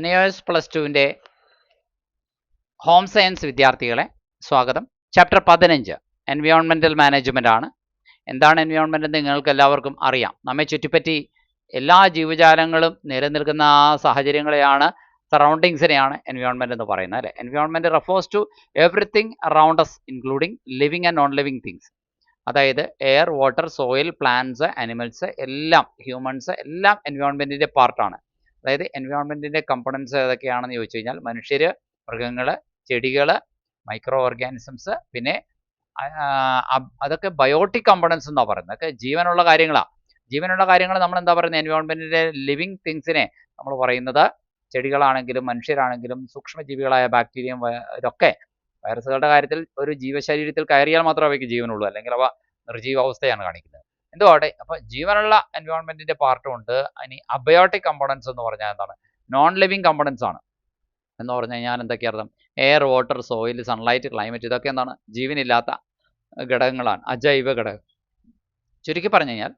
NAS plus ടുവിൻ്റെ home science വിദ്യാർത്ഥികളെ സ്വാഗതം. ചാപ്റ്റർ 15 എൻവയോൺമെൻറ്റൽ മാനേജ്മെൻ്റ് ആണ്. എന്താണ് എൻവയോൺമെൻറ്റ് എന്ന് നിങ്ങൾക്ക് എല്ലാവർക്കും അറിയാം. നമ്മെ ചുറ്റിപ്പറ്റി എല്ലാ ജീവജാലങ്ങളും നിലനിൽക്കുന്ന ആ സാഹചര്യങ്ങളെയാണ്, സറൗണ്ടിങ്സിനെയാണ് എൻവയോൺമെൻറ്റ് എന്ന് പറയുന്നത്, അല്ലേ? Environment refers to everything around us including living and non living things. അതായത് air, water, soil, plants, animals എല്ലാം, ഹ്യൂമൻസ് എല്ലാം എൻവയോൺമെൻറ്റിൻ്റെ പാർട്ടാണ്. അതായത് എൻവയോൺമെൻറ്റിൻ്റെ കമ്പണൻസ് ഏതൊക്കെയാണെന്ന് ചോദിച്ചു കഴിഞ്ഞാൽ മനുഷ്യർ, മൃഗങ്ങൾ, ചെടികൾ, മൈക്രോ ഓർഗാനിസംസ്, പിന്നെ അതൊക്കെ ബയോട്ടിക് കമ്പണൻസ് എന്നാണ് പറയുന്നത്. അതൊക്കെ ജീവനുള്ള കാര്യങ്ങളാണ്. ജീവനുള്ള കാര്യങ്ങൾ നമ്മൾ എന്താ പറയുന്നത്? എൻവയോൺമെൻറ്റിൻ്റെ ലിവിങ് തിങ്സിനെ നമ്മൾ പറയുന്നത് ചെടികളാണെങ്കിലും മനുഷ്യരാണെങ്കിലും സൂക്ഷ്മജീവികളായ ബാക്ടീരിയം, ഇതൊക്കെ വൈറസുകളുടെ കാര്യത്തിൽ ഒരു ജീവശരീരത്തിൽ കയറിയാൽ മാത്രമേ അവയ്ക്ക് ജീവനുള്ളൂ, അല്ലെങ്കിൽ അവ നിർജീവാവസ്ഥയാണ് കാണിക്കുന്നത്. എന്തുവാട്ടെ, അപ്പോൾ ജീവനുള്ള എൻവയോൺമെൻറ്റിൻ്റെ പാർട്ടും ഉണ്ട്. ഇനി അബയോട്ടിക് കമ്പോണൻസ് എന്ന് പറഞ്ഞാൽ എന്താണ്? നോൺ ലിവിങ് കമ്പോണൻസ് ആണ്. എന്ന് പറഞ്ഞു കഴിഞ്ഞാൽ എന്തൊക്കെയാണ് അർത്ഥം? Air, water, soil, sunlight, climate, ഇതൊക്കെ എന്താണ്? ജീവനില്ലാത്ത ഘടകങ്ങളാണ്, അജൈവ ഘടകം. ചുരുക്കി പറഞ്ഞു കഴിഞ്ഞാൽ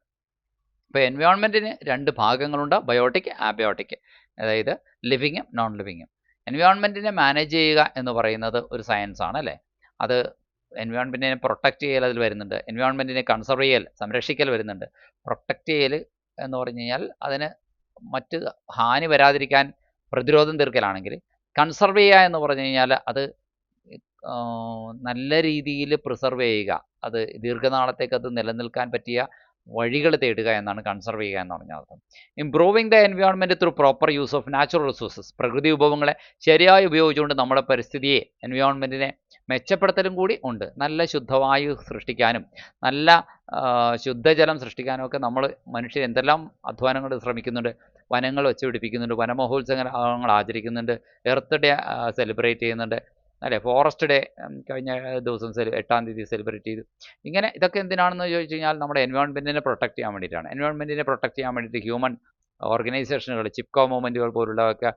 ഇപ്പോൾ എൻവയോൺമെൻറ്റിന് രണ്ട് ഭാഗങ്ങളുണ്ട്, ബയോട്ടിക്, ആബയോട്ടിക്. അതായത് ലിവിങ്ങും നോൺ ലിവിങ്ങും. എൻവയോൺമെൻറ്റിനെ മാനേജ് ചെയ്യുക എന്ന് പറയുന്നത് ഒരു സയൻസ് ആണ്, അല്ലേ? അത് എൻവയോൺമെൻറ്റിനെ പ്രൊട്ടക്റ്റ് ചെയ്യൽ അതിൽ വരുന്നുണ്ട്, എൻവയോൺമെൻറ്റിനെ കൺസർവ് ചെയ്യൽ, സംരക്ഷിക്കൽ വരുന്നുണ്ട്. പ്രൊട്ടക്റ്റ് ചെയ്യൽ എന്ന് പറഞ്ഞു കഴിഞ്ഞാൽ അതിന് മറ്റ് ഹാനി വരാതിരിക്കാൻ പ്രതിരോധം തീർക്കലാണെങ്കിൽ, കൺസർവ് ചെയ്യുക എന്ന് പറഞ്ഞു കഴിഞ്ഞാൽ അത് നല്ല രീതിയിൽ പ്രിസർവ് ചെയ്യുക, അത് ദീർഘനാളത്തേക്ക് അത് നിലനിൽക്കാൻ പറ്റിയ വഴികൾ തേടുക എന്നാണ് കൺസർവ് ചെയ്യുക എന്ന് പറഞ്ഞാൽ അർത്ഥം. Improving the environment through proper use of natural resources. പ്രകൃതി വിഭവങ്ങളെ ശരിയായി ഉപയോഗിച്ചുകൊണ്ട് നമ്മുടെ പരിസ്ഥിതിയെ, എൻവയോൺമെൻറ്റിനെ മെച്ചപ്പെടുത്തലും കൂടി ഉണ്ട്. നല്ല ശുദ്ധവായു സൃഷ്ടിക്കാനും നല്ല ശുദ്ധജലം സൃഷ്ടിക്കാനും ഒക്കെ നമ്മൾ മനുഷ്യർ എന്തെല്ലാം അധ്വാനങ്ങൾ ശ്രമിക്കുന്നുണ്ട്. വനങ്ങൾ വെച്ചുപിടിപ്പിക്കുന്നുണ്ട്, വനമഹോത്സവങ്ങൾ ആചരിക്കുന്നുണ്ട്, എർത്ത് ഡേ സെലിബ്രേറ്റ് ചെയ്യുന്നുണ്ട്, അല്ലേ? ഫോറസ്റ്റ് ഡേ കഴിഞ്ഞ ദിവസം 8-ാം തീയതി സെലിബ്രേറ്റ് ചെയ്തു. ഇങ്ങനെ ഇതൊക്കെ എന്തിനാണെന്ന് ചോദിച്ചു കഴിഞ്ഞാൽ നമ്മുടെ എൻവയോൺമെൻറ്റിനെ പ്രൊട്ടക്റ്റ് ചെയ്യാൻ വേണ്ടിയിട്ടാണ്. എൻവയോൺമെൻറ്റിനെ പ്രൊട്ടക്റ്റ് ചെയ്യാൻ വേണ്ടിയിട്ട് ഹ്യൂമൻ ഓർഗനൈസേഷനുകൾ, ചിപ്കോ മൂവ്മെൻറ്റുകൾ പോലുള്ളതൊക്കെ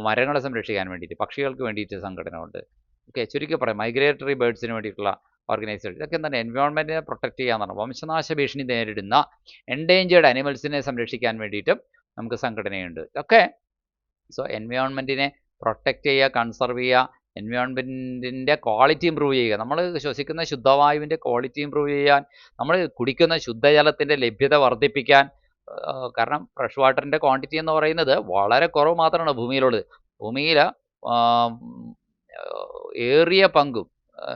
മരങ്ങളെ സംരക്ഷിക്കാൻ വേണ്ടിയിട്ട്, പക്ഷികൾക്ക് വേണ്ടിയിട്ട് സംഘടന ഉണ്ട്. ഓക്കെ, ചുരുക്കി പറയാം, മൈഗ്രേറ്ററി ബേർഡ്സിന് വേണ്ടിയിട്ടുള്ള ഓർഗനൈസേഷൻ, ഇതൊക്കെ എന്താണ്? എൻവയോൺമെൻറ്റിനെ പ്രൊട്ടക്റ്റ് ചെയ്യാന്നാണ്. വംശനാശ ഭീഷണി നേരിടുന്ന എൻഡേഞ്ചേർഡ് അനിമൽസിനെ സംരക്ഷിക്കാൻ വേണ്ടിയിട്ടും നമുക്ക് സംഘടനയുണ്ട്. ഇതൊക്കെ എൻവയോൺമെൻറ്റിനെ പ്രൊട്ടക്റ്റ് ചെയ്യുക, കൺസർവ് ചെയ്യുക, എൻവയോൺമെൻറ്റിൻ്റെ ക്വാളിറ്റി ഇമ്പ്രൂവ് ചെയ്യുക. നമ്മൾ ശ്വസിക്കുന്ന ശുദ്ധവായുവിൻ്റെ ക്വാളിറ്റി ഇമ്പ്രൂവ് ചെയ്യാൻ, നമ്മൾ കുടിക്കുന്ന ശുദ്ധജലത്തിൻ്റെ ലഭ്യത വർദ്ധിപ്പിക്കാൻ. കാരണം ഫ്രഷ് വാട്ടറിൻ്റെ ക്വാണ്ടിറ്റി എന്ന് പറയുന്നത് വളരെ കുറവ് മാത്രമാണ് ഭൂമിയിലുള്ളത്. ഭൂമിയിൽ ഏറിയ പങ്കും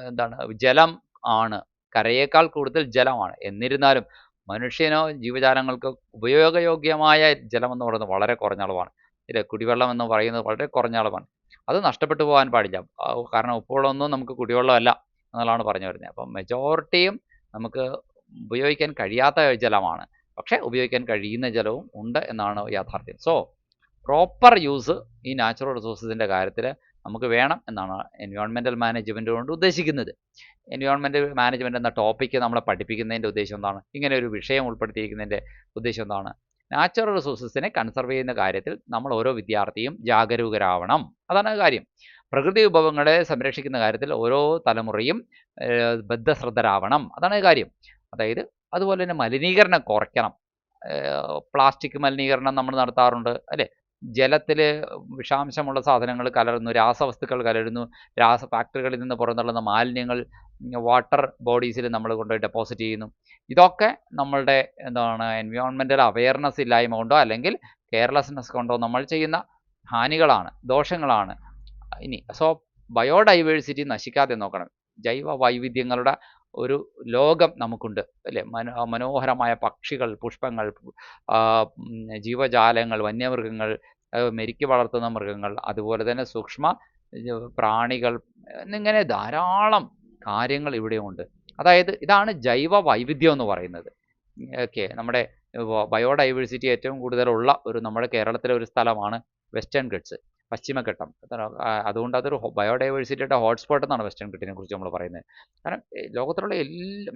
എന്താണ്? ജലം ആണ്. കരയേക്കാൾ കൂടുതൽ ജലമാണ്. എന്നിരുന്നാലും മനുഷ്യനോ ജീവജാലങ്ങൾക്ക് ഉപയോഗയോഗ്യമായ ജലം എന്ന് പറയുന്നത് വളരെ കുറഞ്ഞ അളവാണ്. ഇല്ലേ? കുടിവെള്ളം എന്ന് പറയുന്നത് വളരെ കുറഞ്ഞ അളവാണ്. അത് നഷ്ടപ്പെട്ടു പോകാൻ പാടില്ല. കാരണം ഉപ്പുവെള്ളമൊന്നും നമുക്ക് കുടിവെള്ളമല്ല എന്നുള്ളതാണ് പറഞ്ഞു വരുന്നത്. അപ്പം മെജോറിറ്റിയും നമുക്ക് ഉപയോഗിക്കാൻ കഴിയാത്ത ജലമാണ്, പക്ഷേ ഉപയോഗിക്കാൻ കഴിയുന്ന ജലവും ഉണ്ട് എന്നാണ് യാഥാർത്ഥ്യം. സോ പ്രോപ്പർ യൂസ് ഈ നാച്ചുറൽ റിസോഴ്സസിൻ്റെ കാര്യത്തിൽ നമുക്ക് വേണം എന്നാണ് എൻവയോൺമെൻറ്റൽ മാനേജ്മെൻറ്റ് കൊണ്ട് ഉദ്ദേശിക്കുന്നത്. എൻവയോൺമെൻറ്റൽ മാനേജ്മെൻറ്റ് എന്ന ടോപ്പിക്ക് നമ്മളെ പഠിപ്പിക്കുന്നതിൻ്റെ ഉദ്ദേശം എന്താണ്? ഇങ്ങനെ ഒരു വിഷയം ഉൾപ്പെടുത്തിയിരിക്കുന്നതിൻ്റെ ഉദ്ദേശം എന്താണ്? നാച്ചുറൽ റിസോഴ്സസിനെ കൺസർവ് ചെയ്യുന്ന കാര്യത്തിൽ നമ്മൾ ഓരോ വിദ്യാർത്ഥിയും ജാഗരൂകരാവണം. അതാണ് കാര്യം. പ്രകൃതി വിഭവങ്ങളെ സംരക്ഷിക്കുന്ന കാര്യത്തിൽ ഓരോ തലമുറയും ബദ്ധശ്രദ്ധരാവണം. അതാണ് കാര്യം. അതായത് അതുപോലെ തന്നെ മലിനീകരണം കുറയ്ക്കണം. പ്ലാസ്റ്റിക് മലിനീകരണം നമ്മൾ നടത്താറുണ്ട്, അല്ലേ? ജലത്തിൽ വിഷാംശമുള്ള സാധനങ്ങൾ കലരുന്നു, രാസവസ്തുക്കൾ കലരുന്നു, ഫാക്ടറികളിൽ നിന്ന് പുറന്തള്ളുന്ന മാലിന്യങ്ങൾ വാട്ടർ ബോഡീസിൽ നമ്മൾ കൊണ്ടുപോയി ഡെപ്പോസിറ്റ് ചെയ്യുന്നു. ഇതൊക്കെ നമ്മളുടെ എന്താണ്? എൻവയോൺമെൻറ്റൽ അവയർനെസ് ഇല്ലായ്മ കൊണ്ടോ അല്ലെങ്കിൽ കെയർലെസ്നെസ് കൊണ്ടോ നമ്മൾ ചെയ്യുന്ന ഹാനികളാണ്, ദോഷങ്ങളാണ്. ഇനി ബയോഡൈവേഴ്സിറ്റി നശിക്കാതെ നോക്കണം. ജൈവ വൈവിധ്യങ്ങളുടെ ഒരു ലോകം നമുക്കുണ്ട്, അല്ലേ? മനോഹരമായ പക്ഷികൾ, പുഷ്പങ്ങൾ, ജീവജാലങ്ങൾ, വന്യമൃഗങ്ങൾ, മെരുക്കി വളർത്തുന്ന മൃഗങ്ങൾ, അതുപോലെ തന്നെ സൂക്ഷ്മ പ്രാണികൾ, എന്നിങ്ങനെ ധാരാളം കാര്യങ്ങൾ ഇവിടെയുണ്ട്. അതായത് ഇതാണ് ജൈവ വൈവിധ്യം എന്ന് പറയുന്നത്. ഓക്കെ, നമ്മുടെ ബയോഡൈവേഴ്സിറ്റി ഏറ്റവും കൂടുതലുള്ള നമ്മുടെ കേരളത്തിലെ ഒരു സ്ഥലമാണ് വെസ്റ്റേൺ ഗട്ട്സ്, പശ്ചിമഘട്ടം. അതുകൊണ്ട് അതൊരു ബയോഡൈവേഴ്സിറ്റിയുടെ ഹോട്ട്സ്പോട്ട് എന്നാണ് വെസ്റ്റേൺ ഗട്ടിനെ കുറിച്ച് നമ്മൾ പറയുന്നത്. കാരണം ലോകത്തിലുള്ള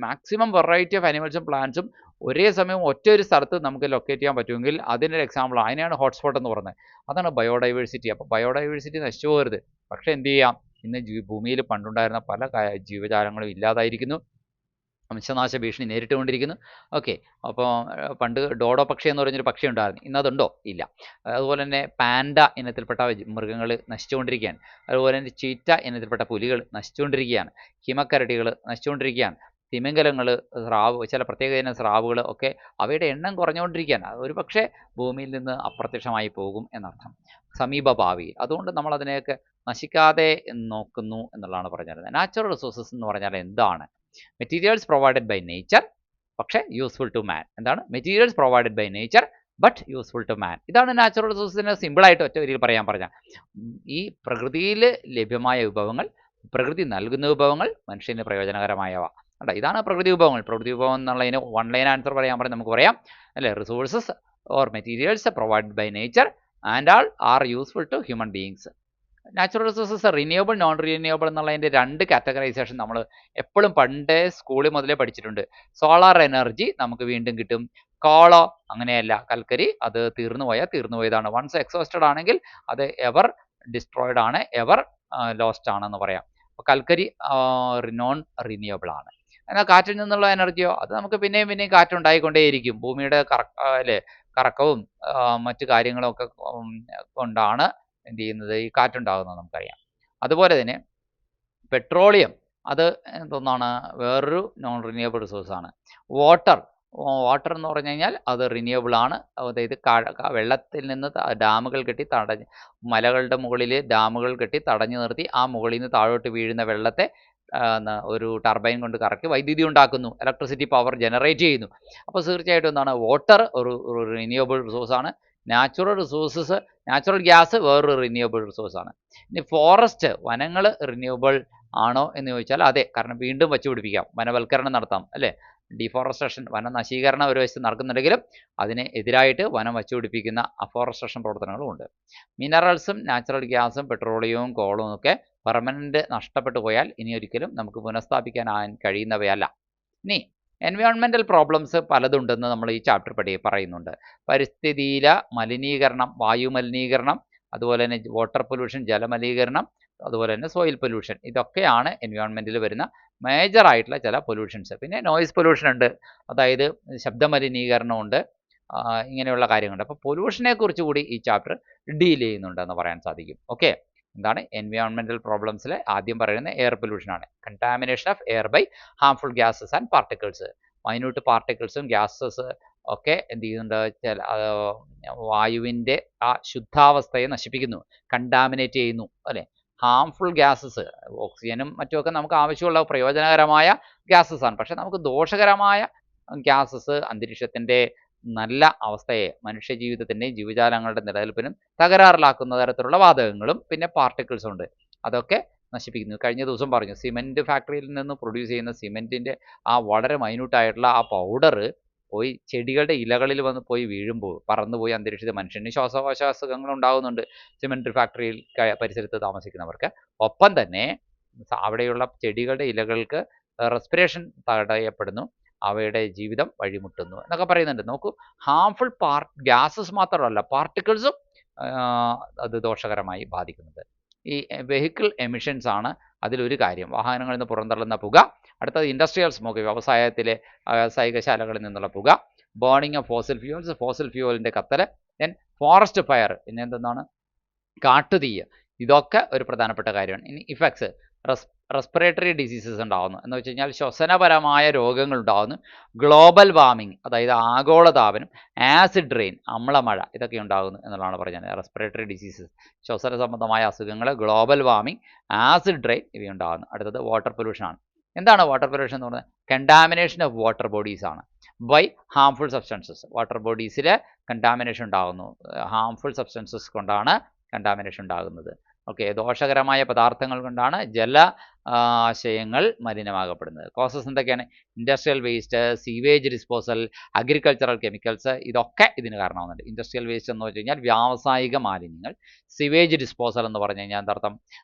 മാക്സിമം വെറൈറ്റി ഓഫ് അനിമൽസും പ്ലാന്റ്സും ഒരേ സമയം ഒറ്റ ഒരു സ്ഥലത്ത് നമുക്ക് ലൊക്കേറ്റ് ചെയ്യാൻ പറ്റുമെങ്കിൽ അതിൻ്റെ എക്സാമ്പിൾ അതിനെയാണ് ഹോട്ട്സ്പോട്ട് എന്ന് പറയുന്നത്. അതാണ് ബയോഡൈവേഴ്സിറ്റി. അപ്പോൾ ബയോഡൈവേഴ്സിറ്റി നശിച്ചു പോകരുത്. പക്ഷേ എന്ത് ചെയ്യാം? ഇന്ന് ഭൂമിയിൽ പണ്ടുണ്ടായിരുന്ന പല ജീവജാലങ്ങളും ഇല്ലാതായിരിക്കുന്നു. വംശനാശ ഭീഷണി നേരിട്ടുകൊണ്ടിരിക്കുന്നു. ഓക്കെ, അപ്പോൾ പണ്ട് ഡോഡോ പക്ഷി എന്ന് പറഞ്ഞൊരു പക്ഷി ഉണ്ടായിരുന്നു, ഇന്നതുണ്ടോ? ഇല്ല. അതുപോലെ തന്നെ പാൻഡ ഇനത്തിൽപ്പെട്ട മൃഗങ്ങൾ നശിച്ചുകൊണ്ടിരിക്കുകയാണ്. അതുപോലെ തന്നെ ചീറ്റ ഇനത്തിൽപ്പെട്ട പുലികൾ നശിച്ചുകൊണ്ടിരിക്കുകയാണ്. ഹിമക്കരടികൾ നശിച്ചുകൊണ്ടിരിക്കുകയാണ്. തിമിംഗലങ്ങൾ, സ്രാവ്, ചില പ്രത്യേക ഇനം സ്രാവുകൾ ഒക്കെ അവയുടെ എണ്ണം കുറഞ്ഞുകൊണ്ടിരിക്കുകയാണ്. ഒരു പക്ഷേ ഭൂമിയിൽ നിന്ന് അപ്രത്യക്ഷമായി പോകും എന്നർത്ഥം സമീപ ഭാവിയിൽ. അതുകൊണ്ട് നമ്മൾ അതിനെയൊക്കെ നശിക്കാതെ നോക്കുന്നു എന്നുള്ളതാണ് പറഞ്ഞത്. നാച്ചുറൽ റിസോഴ്സസ് എന്ന് പറഞ്ഞാൽ എന്താണ്? മെറ്റീരിയൽസ് പ്രൊവൈഡഡ് ബൈ നേച്ചർ, പക്ഷേ യൂസ്ഫുൾ ടു മാൻ. എന്താണ്? Materials provided by nature but useful to man. ഇതാണ് നാച്ചുറൽ റിസോഴ്സസിനെ സിമ്പിളായിട്ട് ഒറ്റ വരിയിൽ പറയാൻ പറഞ്ഞാൽ. ഈ പ്രകൃതിയിൽ ലഭ്യമായ വിഭവങ്ങൾ, പ്രകൃതി നൽകുന്ന വിഭവങ്ങൾ, മനുഷ്യന് പ്രയോജനകരമായവ. അല്ല, ഇതാണ് പ്രകൃതി വിഭവങ്ങൾ. പ്രകൃതി വിഭവം എന്നുള്ളതിന് വൺ ലൈൻ ആൻസർ പറയാൻ പറഞ്ഞാൽ നമുക്ക് പറയാം അല്ലേ, resources or materials provided by nature and all are useful to human beings. Natural resources renewable, non renewable എന്നുള്ളതിൻ്റെ രണ്ട് കാറ്റഗറൈസേഷൻ നമ്മൾ എപ്പോഴും പണ്ടേ സ്കൂളിൽ മുതലേ പഠിച്ചിട്ടുണ്ട്. സോളാർ എനർജി നമുക്ക് വീണ്ടും കിട്ടും. കോളോ അങ്ങനെയല്ല, കൽക്കരി അത് തീർന്നു പോയതാണ്. വൺസ് എക്സോസ്റ്റഡ് ആണെങ്കിൽ അത് എവർ ഡിസ്ട്രോയിഡ് ആണ്, എവർ ലോസ്റ്റ് ആണെന്ന് പറയാം. അപ്പോൾ കൽക്കരി നോൺ റിന്യൂവബിൾ ആണ്. എന്നാൽ കാറ്റിൽ നിന്നുള്ള എനർജിയോ, അത് നമുക്ക് പിന്നെയും കാറ്റുണ്ടായിക്കൊണ്ടേയിരിക്കും. ഭൂമിയുടെ കറക്കവും മറ്റു കാര്യങ്ങളും ഒക്കെ കൊണ്ടാണ് എന്ത് ചെയ്യുന്നത്, ഈ കാറ്റുണ്ടാകുന്നത് നമുക്കറിയാം. അതുപോലെ തന്നെ പെട്രോളിയം, അത് എന്താണ്, വേറൊരു നോൺ റിന്യൂവബിൾ റിസോഴ്സാണ്. വാട്ടർ എന്ന് പറഞ്ഞു കഴിഞ്ഞാൽ അത് റിന്യൂവബിൾ ആണ്. അതായത് വെള്ളത്തിൽ നിന്ന് ഡാമുകൾ കെട്ടി മലകളുടെ മുകളിൽ ഡാമുകൾ കെട്ടി തടഞ്ഞു നിർത്തി ആ മുകളിൽ നിന്ന് താഴോട്ട് വീഴുന്ന വെള്ളത്തെ ഒരു ടർബൈൻ കൊണ്ട് കറക്കി വൈദ്യുതി ഉണ്ടാക്കുന്നു, ഇലക്ട്രിസിറ്റി പവർ ജനറേറ്റ് ചെയ്യുന്നു. അപ്പോൾ തീർച്ചയായിട്ടും എന്താണ്, വാട്ടർ ഒരു റിന്യൂവബിൾ റിസോഴ്സാണ്. നാച്ചുറൽ ഗ്യാസ് വേറൊരു റിന്യൂവബിൾ റിസോഴ്സാണ്. ഇനി ഫോറസ്റ്റ്, വനങ്ങൾ റിന്യൂവബിൾ ആണോ എന്ന് ചോദിച്ചാൽ അതെ, കാരണം വീണ്ടും വച്ചുപിടിപ്പിക്കാം, വനവൽക്കരണം നടത്താം അല്ലേ. ഡിഫോറസ്റ്റേഷൻ, വന നശീകരണം ഒരു വശത്ത് നടക്കുന്നുണ്ടെങ്കിലും അതിന് എതിരായിട്ട് വനം വച്ചുപിടിപ്പിക്കുന്ന അഫോറസ്റ്റേഷൻ പ്രവർത്തനങ്ങളും ഉണ്ട്. മിനറൽസും നാച്ചുറൽ ഗ്യാസും പെട്രോളിയവും കോളും ഒക്കെ പെർമനന്റ് നഷ്ടപ്പെട്ടു പോയാൽ ഇനി ഒരിക്കലും നമുക്ക് പുനഃസ്ഥാപിക്കാൻ കഴിയുന്നവയല്ല. ഇനി എൻവയോൺമെൻറ്റൽ പ്രോബ്ലംസ് പലതുണ്ടെന്ന് നമ്മൾ ഈ ചാപ്റ്റർ പറയുന്നുണ്ട്. പരിസ്ഥിതിയിലെ മലിനീകരണം, വായു മലിനീകരണം, അതുപോലെ തന്നെ വാട്ടർ പൊല്യൂഷൻ, ജലമലിനീകരണം, അതുപോലെ തന്നെ സോയിൽ പൊല്യൂഷൻ, ഇതൊക്കെയാണ് എൻവയോൺമെൻറ്റിൽ വരുന്ന മേജർ ആയിട്ടുള്ള ചില പൊല്യൂഷൻസ്. പിന്നെ നോയിസ് പൊല്യൂഷൻ ഉണ്ട്, അതായത് ശബ്ദമലിനീകരണമുണ്ട്, ഇങ്ങനെയുള്ള കാര്യങ്ങളുണ്ട്. അപ്പോൾ പൊല്യൂഷനെ കുറിച്ച് കൂടി ഈ ചാപ്റ്റർ ഡീൽ ചെയ്യുന്നുണ്ടെന്ന് പറയാൻ സാധിക്കും. ഓക്കെ, എന്താണ് എൻവയോൺമെൻറ്റൽ പ്രോബ്ലംസിൽ ആദ്യം പറയുന്നത് എയർ പൊല്യൂഷനാണ്. Contamination of air by harmful gases and particles. Minute പാർട്ടിക്കിൾസും ഗ്യാസസ് ഒക്കെ എന്ത് ചെയ്യുന്നുണ്ട്, ചില വായുവിൻ്റെ ആ ശുദ്ധാവസ്ഥയെ നശിപ്പിക്കുന്നു, കണ്ടാമിനേറ്റ് ചെയ്യുന്നു അല്ലേ. ഹാംഫുൾ ഗ്യാസസ്, ഓക്സിജനും മറ്റുമൊക്കെ നമുക്ക് ആവശ്യമുള്ള പ്രയോജനകരമായ ഗ്യാസസ് ആണ്. പക്ഷേ നമുക്ക് ദോഷകരമായ ഗ്യാസസ് അന്തരീക്ഷത്തിൻ്റെ നല്ല അവസ്ഥയെ, മനുഷ്യജീവിതത്തിൻ്റെയും ജീവജാലങ്ങളുടെ നിലനിൽപ്പിനും തകരാറിലാക്കുന്ന തരത്തിലുള്ള വാതകങ്ങളും പിന്നെ പാർട്ടിക്കിൾസും ഉണ്ട്, അതൊക്കെ നശിപ്പിക്കുന്നു. കഴിഞ്ഞ ദിവസം പറഞ്ഞു, സിമെൻറ്റ് ഫാക്ടറിയിൽ നിന്ന് പ്രൊഡ്യൂസ് ചെയ്യുന്ന സിമെൻറ്റിൻ്റെ ആ വളരെ മൈന്യൂട്ടായിട്ടുള്ള ആ പൗഡർ പോയി ചെടികളുടെ ഇലകളിൽ വന്ന് പോയി വീഴുമ്പോൾ പറന്നുപോയി അന്തരീക്ഷത്തിൽ മനുഷ്യന് ശ്വാസകോശ അസുഖങ്ങൾ ഉണ്ടാകുന്നുണ്ട്, സിമെൻറ്റ് ഫാക്ടറിയിൽ പരിസരത്ത് താമസിക്കുന്നവർക്ക്. ഒപ്പം തന്നെ അവിടെയുള്ള ചെടികളുടെ ഇലകൾക്ക് റെസ്പിറേഷൻ തടയപ്പെടുന്നു, അവയുടെ ജീവിതം വഴിമുട്ടുന്നു എന്നൊക്കെ പറയുന്നുണ്ട്. നോക്കൂ, ഹാംഫുൾ ഗ്യാസസ് മാത്രമല്ല, പാർട്ടിക്കിൾസും അത് ദോഷകരമായി ബാധിക്കുന്നുണ്ട്. ഈ വെഹിക്കിൾ എമിഷൻസ് ആണ് അതിലൊരു കാര്യം, വാഹനങ്ങളിൽ നിന്ന് പുറന്തള്ളുന്ന പുക. അടുത്തത് ഇൻഡസ്ട്രിയൽ സ്മോക്ക്, വ്യാവസായികശാലകളിൽ നിന്നുള്ള പുക. ബേണിംഗ് ഓഫ് ഫോസിൽ ഫ്യൂവലിൻ്റെ കത്തൽ. ദെൻ ഫോറസ്റ്റ് ഫയർ, പിന്നെ എന്താണ്, കാട്ടുതീയ്. ഇതൊക്കെ ഒരു പ്രധാനപ്പെട്ട കാര്യമാണ്. ഇനി ഇഫക്ട്സ്, റെസ്പിറേറ്ററി ഡിസീസസ് ഉണ്ടാകുന്നു, എന്ന് വെച്ച് കഴിഞ്ഞാൽ ശ്വസനപരമായ രോഗങ്ങൾ ഉണ്ടാകുന്നു. ഗ്ലോബൽ വാർമിംഗ്, അതായത് ആഗോളതാപനം. ആസിഡ് റെയിൻ, അമ്ലമഴ, ഇതൊക്കെ ഉണ്ടാകുന്നു എന്നുള്ളതാണ് പറഞ്ഞത്. റെസ്പിറേറ്ററി ഡിസീസസ്, ശ്വസന സംബന്ധമായ അസുഖങ്ങൾ, ഗ്ലോബൽ വാർമിംഗ്, ആസിഡ് റെയിൻ ഇവയുണ്ടാകുന്നു. അടുത്തത് വാട്ടർ പൊല്യൂഷനാണ്. എന്താണ് വാട്ടർ പൊല്യൂഷൻ എന്ന് പറയുന്നത്? കണ്ടാമിനേഷൻ ഓഫ് വാട്ടർ ബോഡീസ് ആണ് ബൈ ഹാംഫുൾ സബ്സ്റ്റൻസസ്. വാട്ടർ ബോഡീസിൽ കണ്ടാമിനേഷൻ ഉണ്ടാകുന്നു, ഹാംഫുൾ സബ്സ്റ്റൻസസ് കൊണ്ടാണ് കണ്ടാമിനേഷൻ ഉണ്ടാകുന്നത്. ഓക്കെ, ദോഷകരമായ പദാർത്ഥങ്ങൾ കൊണ്ടാണ് ജലാശയങ്ങൾ മലിനമാകപ്പെടുന്നത്. കോസസ് എന്തൊക്കെയാണ്? Industrial waste, sewage disposal, agricultural chemicals, ഇതൊക്കെ ഇതിന് കാരണമാകുന്നുണ്ട്. ഇൻഡസ്ട്രിയൽ വേസ്റ്റ് എന്ന് വെച്ച് കഴിഞ്ഞാൽ വ്യാവസായിക മാലിന്യങ്ങൾ. സിവേജ് ഡിസ്പോസൽ എന്ന് പറഞ്ഞു കഴിഞ്ഞാൽ എന്താർത്ഥം?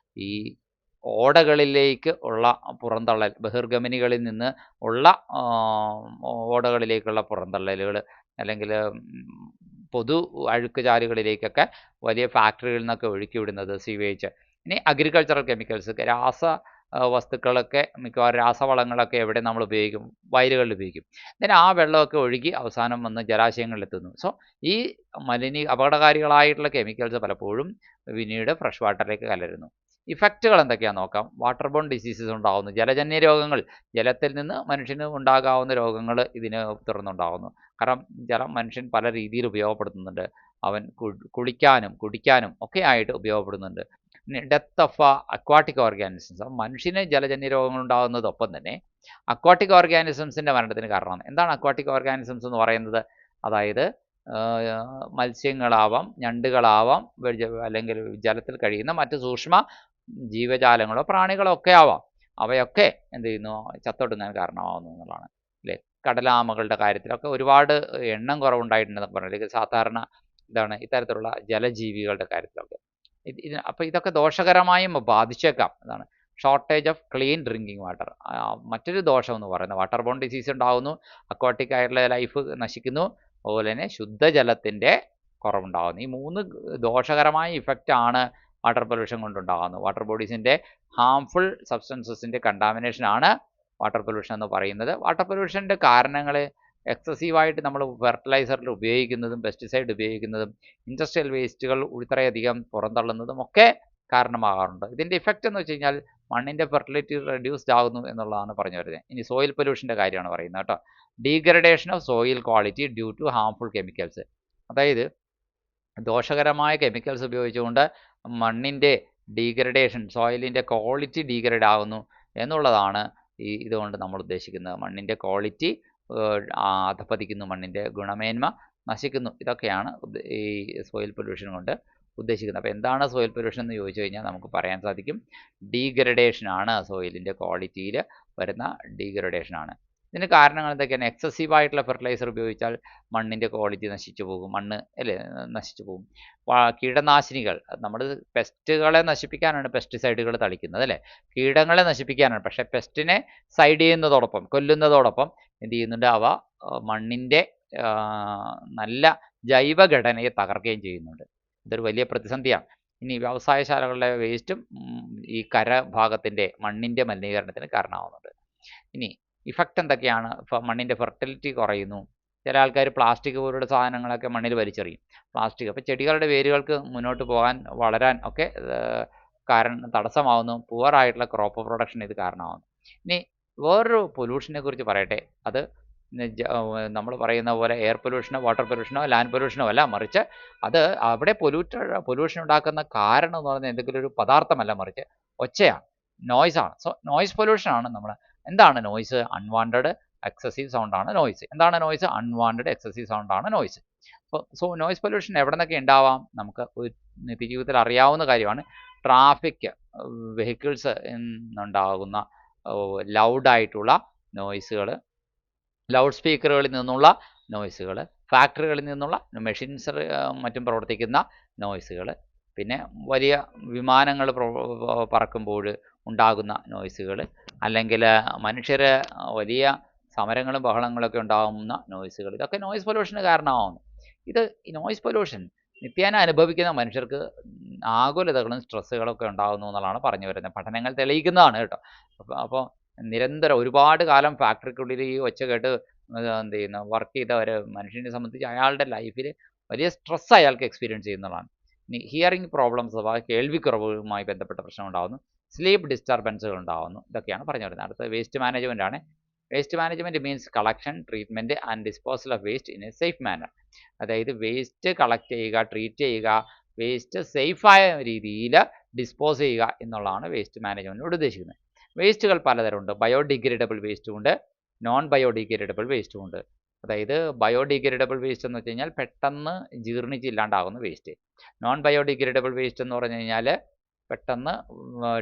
ഈ ഓടകളിലേക്ക് ഉള്ള പുറന്തള്ളൽ, ബഹിർഗമനികളിൽ നിന്ന് ഉള്ള ഓടകളിലേക്കുള്ള പുറന്തള്ളലുകൾ, അല്ലെങ്കിൽ പൊതു അഴുക്കുചാലുകളിലേക്കൊക്കെ വലിയ ഫാക്ടറികളിൽ നിന്നൊക്കെ ഒഴുക്കി വിടുന്നത് സീവേജ്. ഇനി അഗ്രികൾച്ചറൽ കെമിക്കൽസ്, രാസ വസ്തുക്കളൊക്കെ മിക്കവാറും രാസവളങ്ങളൊക്കെ എവിടെ നമ്മൾ ഉപയോഗിക്കും? വയലുകളിൽ ഉപയോഗിക്കും. ആ വെള്ളമൊക്കെ ഒഴുകി അവസാനം വന്ന് ജലാശയങ്ങളിലെത്തുന്നു. സോ ഈ അപകടകാരികളായിട്ടുള്ള കെമിക്കൽസ് പലപ്പോഴും പിന്നീട് ഫ്രഷ് വാട്ടറിലേക്ക് കലരുന്നു. ഇഫക്റ്റുകൾ എന്തൊക്കെയാണെന്ന് നോക്കാം. വാട്ടർ ബോൺ ഡിസീസസ് ഉണ്ടാകുന്നു. ജലജന്യ രോഗങ്ങൾ, ജലത്തിൽ നിന്ന് മനുഷ്യന് ഉണ്ടാകാവുന്ന രോഗങ്ങൾ ഇതിനെ തുടർന്നുണ്ടാകുന്നു. കാരണം ജലം മനുഷ്യൻ പല രീതിയിൽ ഉപയോഗപ്പെടുത്തുന്നുണ്ട്. അവൻ കുളിക്കാനും കുടിക്കാനും ഒക്കെ ആയിട്ട് ഉപയോഗപ്പെടുന്നുണ്ട്. ഡെത്ത് ഓഫ് അക്വാട്ടിക് ഓർഗാനിസംസ്, മനുഷ്യന് ജലജന്യ രോഗങ്ങൾ ഉണ്ടാകുന്നതൊപ്പം തന്നെ അക്വാട്ടിക് ഓർഗാനിസംസിൻ്റെ മരണത്തിന് കാരണമാണ്. എന്താണ് അക്വാട്ടിക് ഓർഗാനിസംസ് എന്ന് പറയുന്നത്? അതായത് മത്സ്യങ്ങളാവാം, ഞണ്ടുകളാവാം, അല്ലെങ്കിൽ ജലത്തിൽ കഴിയുന്ന മറ്റ് സൂക്ഷ്മ ജീവജാലങ്ങളോ പ്രാണികളോ ഒക്കെ ആവാം. അവയൊക്കെ എന്ത് ചെയ്യുന്നു? ചത്തൊടുങ്ങാൻ കാരണമാകുന്നു എന്നുള്ളതാണ് അല്ലേ. കടലാമകളുടെ കാര്യത്തിലൊക്കെ ഒരുപാട് എണ്ണം കുറവുണ്ടായിട്ടുണ്ടെന്നൊക്കെ പറഞ്ഞു. അല്ലെങ്കിൽ സാധാരണ ഇത്തരത്തിലുള്ള ജലജീവികളുടെ കാര്യത്തിലൊക്കെ അപ്പോൾ ഇതൊക്കെ ദോഷകരമായും ബാധിച്ചേക്കാം. അതാണ് shortage of clean drinking water. മറ്റൊരു ദോഷം എന്ന് പറയുന്നത് വാട്ടർ ബോൺ ഡിസീസ് ഉണ്ടാകുന്നു, അക്വാട്ടിക് ആയിട്ടുള്ള ലൈഫ് നശിക്കുന്നു, അതുപോലെ തന്നെ ശുദ്ധജലത്തിൻ്റെ കുറവുണ്ടാകുന്നു. ഈ 3 ദോഷകരമായ ഇഫക്റ്റാണ് വാട്ടർ പൊല്യൂഷൻ കൊണ്ടുണ്ടാകുന്നത്. വാട്ടർ ബോഡീസിൻ്റെ ഹാംഫുൾ സബ്സ്റ്റൻസസിൻ്റെ കണ്ടാമിനേഷനാണ് വാട്ടർ പൊല്യൂഷൻ എന്ന് പറയുന്നത്. വാട്ടർ പൊല്യൂഷൻ്റെ കാരണങ്ങൾ എക്സസീവായിട്ട് നമ്മൾ ഫെർട്ടിലൈസറിൽ ഉപയോഗിക്കുന്നതും പെസ്റ്റിസൈഡ് ഉപയോഗിക്കുന്നതും ഇൻഡസ്ട്രിയൽ വേസ്റ്റുകൾ ഇത്രയധികം പുറന്തള്ളുന്നതും ഒക്കെ കാരണമാകാറുണ്ട്. ഇതിൻ്റെ ഇഫക്റ്റ് എന്ന് വെച്ച് കഴിഞ്ഞാൽ മണ്ണിൻ്റെ ഫെർട്ടിലിറ്റി റെഡ്യൂസ്ഡ് ആകുന്നു എന്നുള്ളതാണ് പറഞ്ഞു വരുന്നത്. ഇനി സോയിൽ പൊല്യൂഷൻ്റെ കാര്യമാണ് പറയുന്നത് കേട്ടോ. Degradation of soil quality due to harmful chemicals. അതായത് ദോഷകരമായ കെമിക്കൽസ് ഉപയോഗിച്ചുകൊണ്ട് മണ്ണിൻ്റെ ഡീഗ്രഡേഷൻ, സോയിലിൻ്റെ ക്വാളിറ്റി ഡീഗ്രേഡ് ആകുന്നു എന്നുള്ളതാണ് ഇതുകൊണ്ട് നമ്മൾ ഉദ്ദേശിക്കുന്നത്. മണ്ണിൻ്റെ ക്വാളിറ്റി അധപ്പതിക്കുന്നു, മണ്ണിൻ്റെ ഗുണമേന്മ നശിക്കുന്നു. ഇതൊക്കെയാണ് ഈ സോയിൽ പൊല്യൂഷൻ കൊണ്ട് ഉദ്ദേശിക്കുന്നത്. അപ്പോൾ എന്താണ് സോയിൽ പൊല്യൂഷൻ എന്ന് ചോദിച്ചു കഴിഞ്ഞാൽ നമുക്ക് പറയാൻ സാധിക്കും, ഡീഗ്രഡേഷനാണ്. സോയിലിൻ്റെ ക്വാളിറ്റിയിൽ വരുന്ന ഡീഗ്രഡേഷനാണ്. ഇതിന് കാരണങ്ങൾ എന്തൊക്കെയാണ്? എക്സസീവായിട്ടുള്ള ഫെർട്ടിലൈസർ ഉപയോഗിച്ചാൽ മണ്ണിൻ്റെ ക്വാളിറ്റി നശിച്ചു പോകും, മണ്ണ് അല്ലേ നശിച്ചു പോകും. കീടനാശിനികൾ, നമ്മൾ പെസ്റ്റുകളെ നശിപ്പിക്കാനാണ് പെസ്റ്റിസൈഡുകൾ തളിക്കുന്നത് അല്ലേ, കീടങ്ങളെ നശിപ്പിക്കാനാണ്. പക്ഷേ പെസ്റ്റിനെ സൈഡ് ചെയ്യുന്നതോടൊപ്പം, കൊല്ലുന്നതോടൊപ്പം എന്ത് ചെയ്യുന്നുണ്ട്? അവ മണ്ണിൻ്റെ നല്ല ജൈവഘടനയെ തകർക്കുകയും ചെയ്യുന്നുണ്ട്. ഇതൊരു വലിയ പ്രതിസന്ധിയാണ്. ഇനി വ്യവസായശാലകളുടെ വേസ്റ്റും ഈ കരഭാഗത്തിൻ്റെ മണ്ണിൻ്റെ മലിനീകരണത്തിന് കാരണമാകുന്നുണ്ട്. ഇനി ഇഫക്റ്റ് എന്തൊക്കെയാണ്? മണ്ണിൻ്റെ ഫെർട്ടിലിറ്റി കുറയുന്നു. ചില ആൾക്കാർ പ്ലാസ്റ്റിക് പോലുള്ള സാധനങ്ങളൊക്കെ മണ്ണിൽ വലിച്ചെറിയും. പ്ലാസ്റ്റിക് അപ്പോൾ ചെടികളുടെ വേരുകൾക്ക് മുന്നോട്ട് പോകാൻ, വളരാൻ ഒക്കെ തടസ്സമാവുന്നു. പുവറായിട്ടുള്ള ക്രോപ്പ് പ്രൊഡക്ഷൻ ഇത് കാരണമാകുന്നു. ഇനി വേറൊരു പൊല്യൂഷനെ കുറിച്ച് പറയട്ടെ. അത് നമ്മൾ പറയുന്ന പോലെ എയർ പൊല്യൂഷനോ വാട്ടർ പൊല്യൂഷനോ ലാൻഡ് പൊല്യൂഷനോ അല്ല, മറിച്ച് അത് അവിടെ പൊല്യൂഷൻ ഉണ്ടാക്കുന്ന കാരണം എന്ന് പറയുന്നത് എന്തെങ്കിലും ഒരു പദാർത്ഥമല്ല, മറിച്ച് ഒച്ചയാണ്, നോയ്സാണ്. സോ നോയ്സ് പൊല്യൂഷനാണ് നമ്മൾ. എന്താണ് നോയ്സ്? അൺവാണ്ടഡ് എക്സസീവ് സൗണ്ടാണ് നോയ്സ്. എന്താണ് നോയ്സ്? അൺവാണ്ടഡ് എക്സസീവ് സൗണ്ടാണ് നോയ്സ്. സോ നോയ്സ് പൊല്യൂഷൻ എവിടെ നിന്നൊക്കെ ഉണ്ടാവാം? നമുക്ക് നിത്യജീവിതത്തിൽ അറിയാവുന്ന കാര്യമാണ്. ട്രാഫിക് വെഹിക്കിൾസ് ഉണ്ടാകുന്ന ലൗഡായിട്ടുള്ള നോയ്സുകൾ, ലൗഡ് സ്പീക്കറുകളിൽ നിന്നുള്ള നോയ്സുകൾ, ഫാക്ടറികളിൽ നിന്നുള്ള മെഷീൻസ് മറ്റും പ്രവർത്തിക്കുന്ന നോയ്സുകൾ, പിന്നെ വലിയ വിമാനങ്ങൾ പറക്കുമ്പോൾ ഉണ്ടാകുന്ന നോയ്സുകൾ, അല്ലെങ്കിൽ മനുഷ്യർ വലിയ സമരങ്ങളും ബഹളങ്ങളൊക്കെ ഉണ്ടാകുന്ന നോയ്സുകൾ, ഇതൊക്കെ നോയ്സ് പൊല്യൂഷന് കാരണമാകുന്നു. ഈ നോയ്സ് പൊല്യൂഷൻ നിത്യേന അനുഭവിക്കുന്ന മനുഷ്യർക്ക് ആകുലതകളും സ്ട്രെസ്സുകളൊക്കെ ഉണ്ടാകുന്നു എന്നുള്ളതാണ് പറഞ്ഞു വരുന്നത്. പഠനങ്ങൾ തെളിയിക്കുന്നതാണ് കേട്ടോ. അപ്പോൾ നിരന്തരം ഒരുപാട് കാലം ഫാക്ടറിക്കുള്ളിൽ ഈ ഒച്ച കേട്ട് എന്ത് ചെയ്യുന്ന വർക്ക് ചെയ്ത ഒരു മനുഷ്യനെ സംബന്ധിച്ച് അയാളുടെ ലൈഫിൽ വലിയ സ്ട്രെസ് അയാൾക്ക് എക്സ്പീരിയൻസ് ചെയ്യുന്നതാണ്. ഇനി ഹിയറിംഗ് പ്രോബ്ലംസ് അഥവാ കേൾവിക്കുറവുമായി ബന്ധപ്പെട്ട പ്രശ്നം ഉണ്ടാകുന്നു, സ്ലീപ്പ് ഡിസ്റ്റർബൻസുകൾ ഉണ്ടാകുന്നു. ഇതൊക്കെയാണ് പറഞ്ഞു വരുന്നത്. അടുത്ത വേസ്റ്റ് മാനേജ്മെൻ്റ് ആണ്. Waste management means collection, treatment and disposal of waste in a safe manner. അതായത് വേസ്റ്റ് കളക്ട് ചെയ്യുക, ട്രീറ്റ് ചെയ്യുക, വേസ്റ്റ് സേഫായ രീതിയിൽ ഡിസ്പോസ് ചെയ്യുക എന്നുള്ളതാണ് വേസ്റ്റ് മാനേജ്മെൻറ്റിനോട് ഉദ്ദേശിക്കുന്നത്. വേസ്റ്റുകൾ പലതരമുണ്ട്. ബയോഡിഗ്രേഡബിൾ വേസ്റ്റും ഉണ്ട്, നോൺ ബയോഡിഗ്രേഡബിൾ വേസ്റ്റും ഉണ്ട്. അതായത് ബയോഡിഗ്രേഡബിൾ വേസ്റ്റ് എന്ന് വെച്ച് കഴിഞ്ഞാൽ പെട്ടെന്ന് ജീർണിച്ചില്ലാണ്ടാകുന്ന വേസ്റ്റ്. നോൺ ബയോഡിഗ്രേഡബിൾ വേസ്റ്റ് എന്ന് പറഞ്ഞു കഴിഞ്ഞാൽ പെട്ടെന്ന്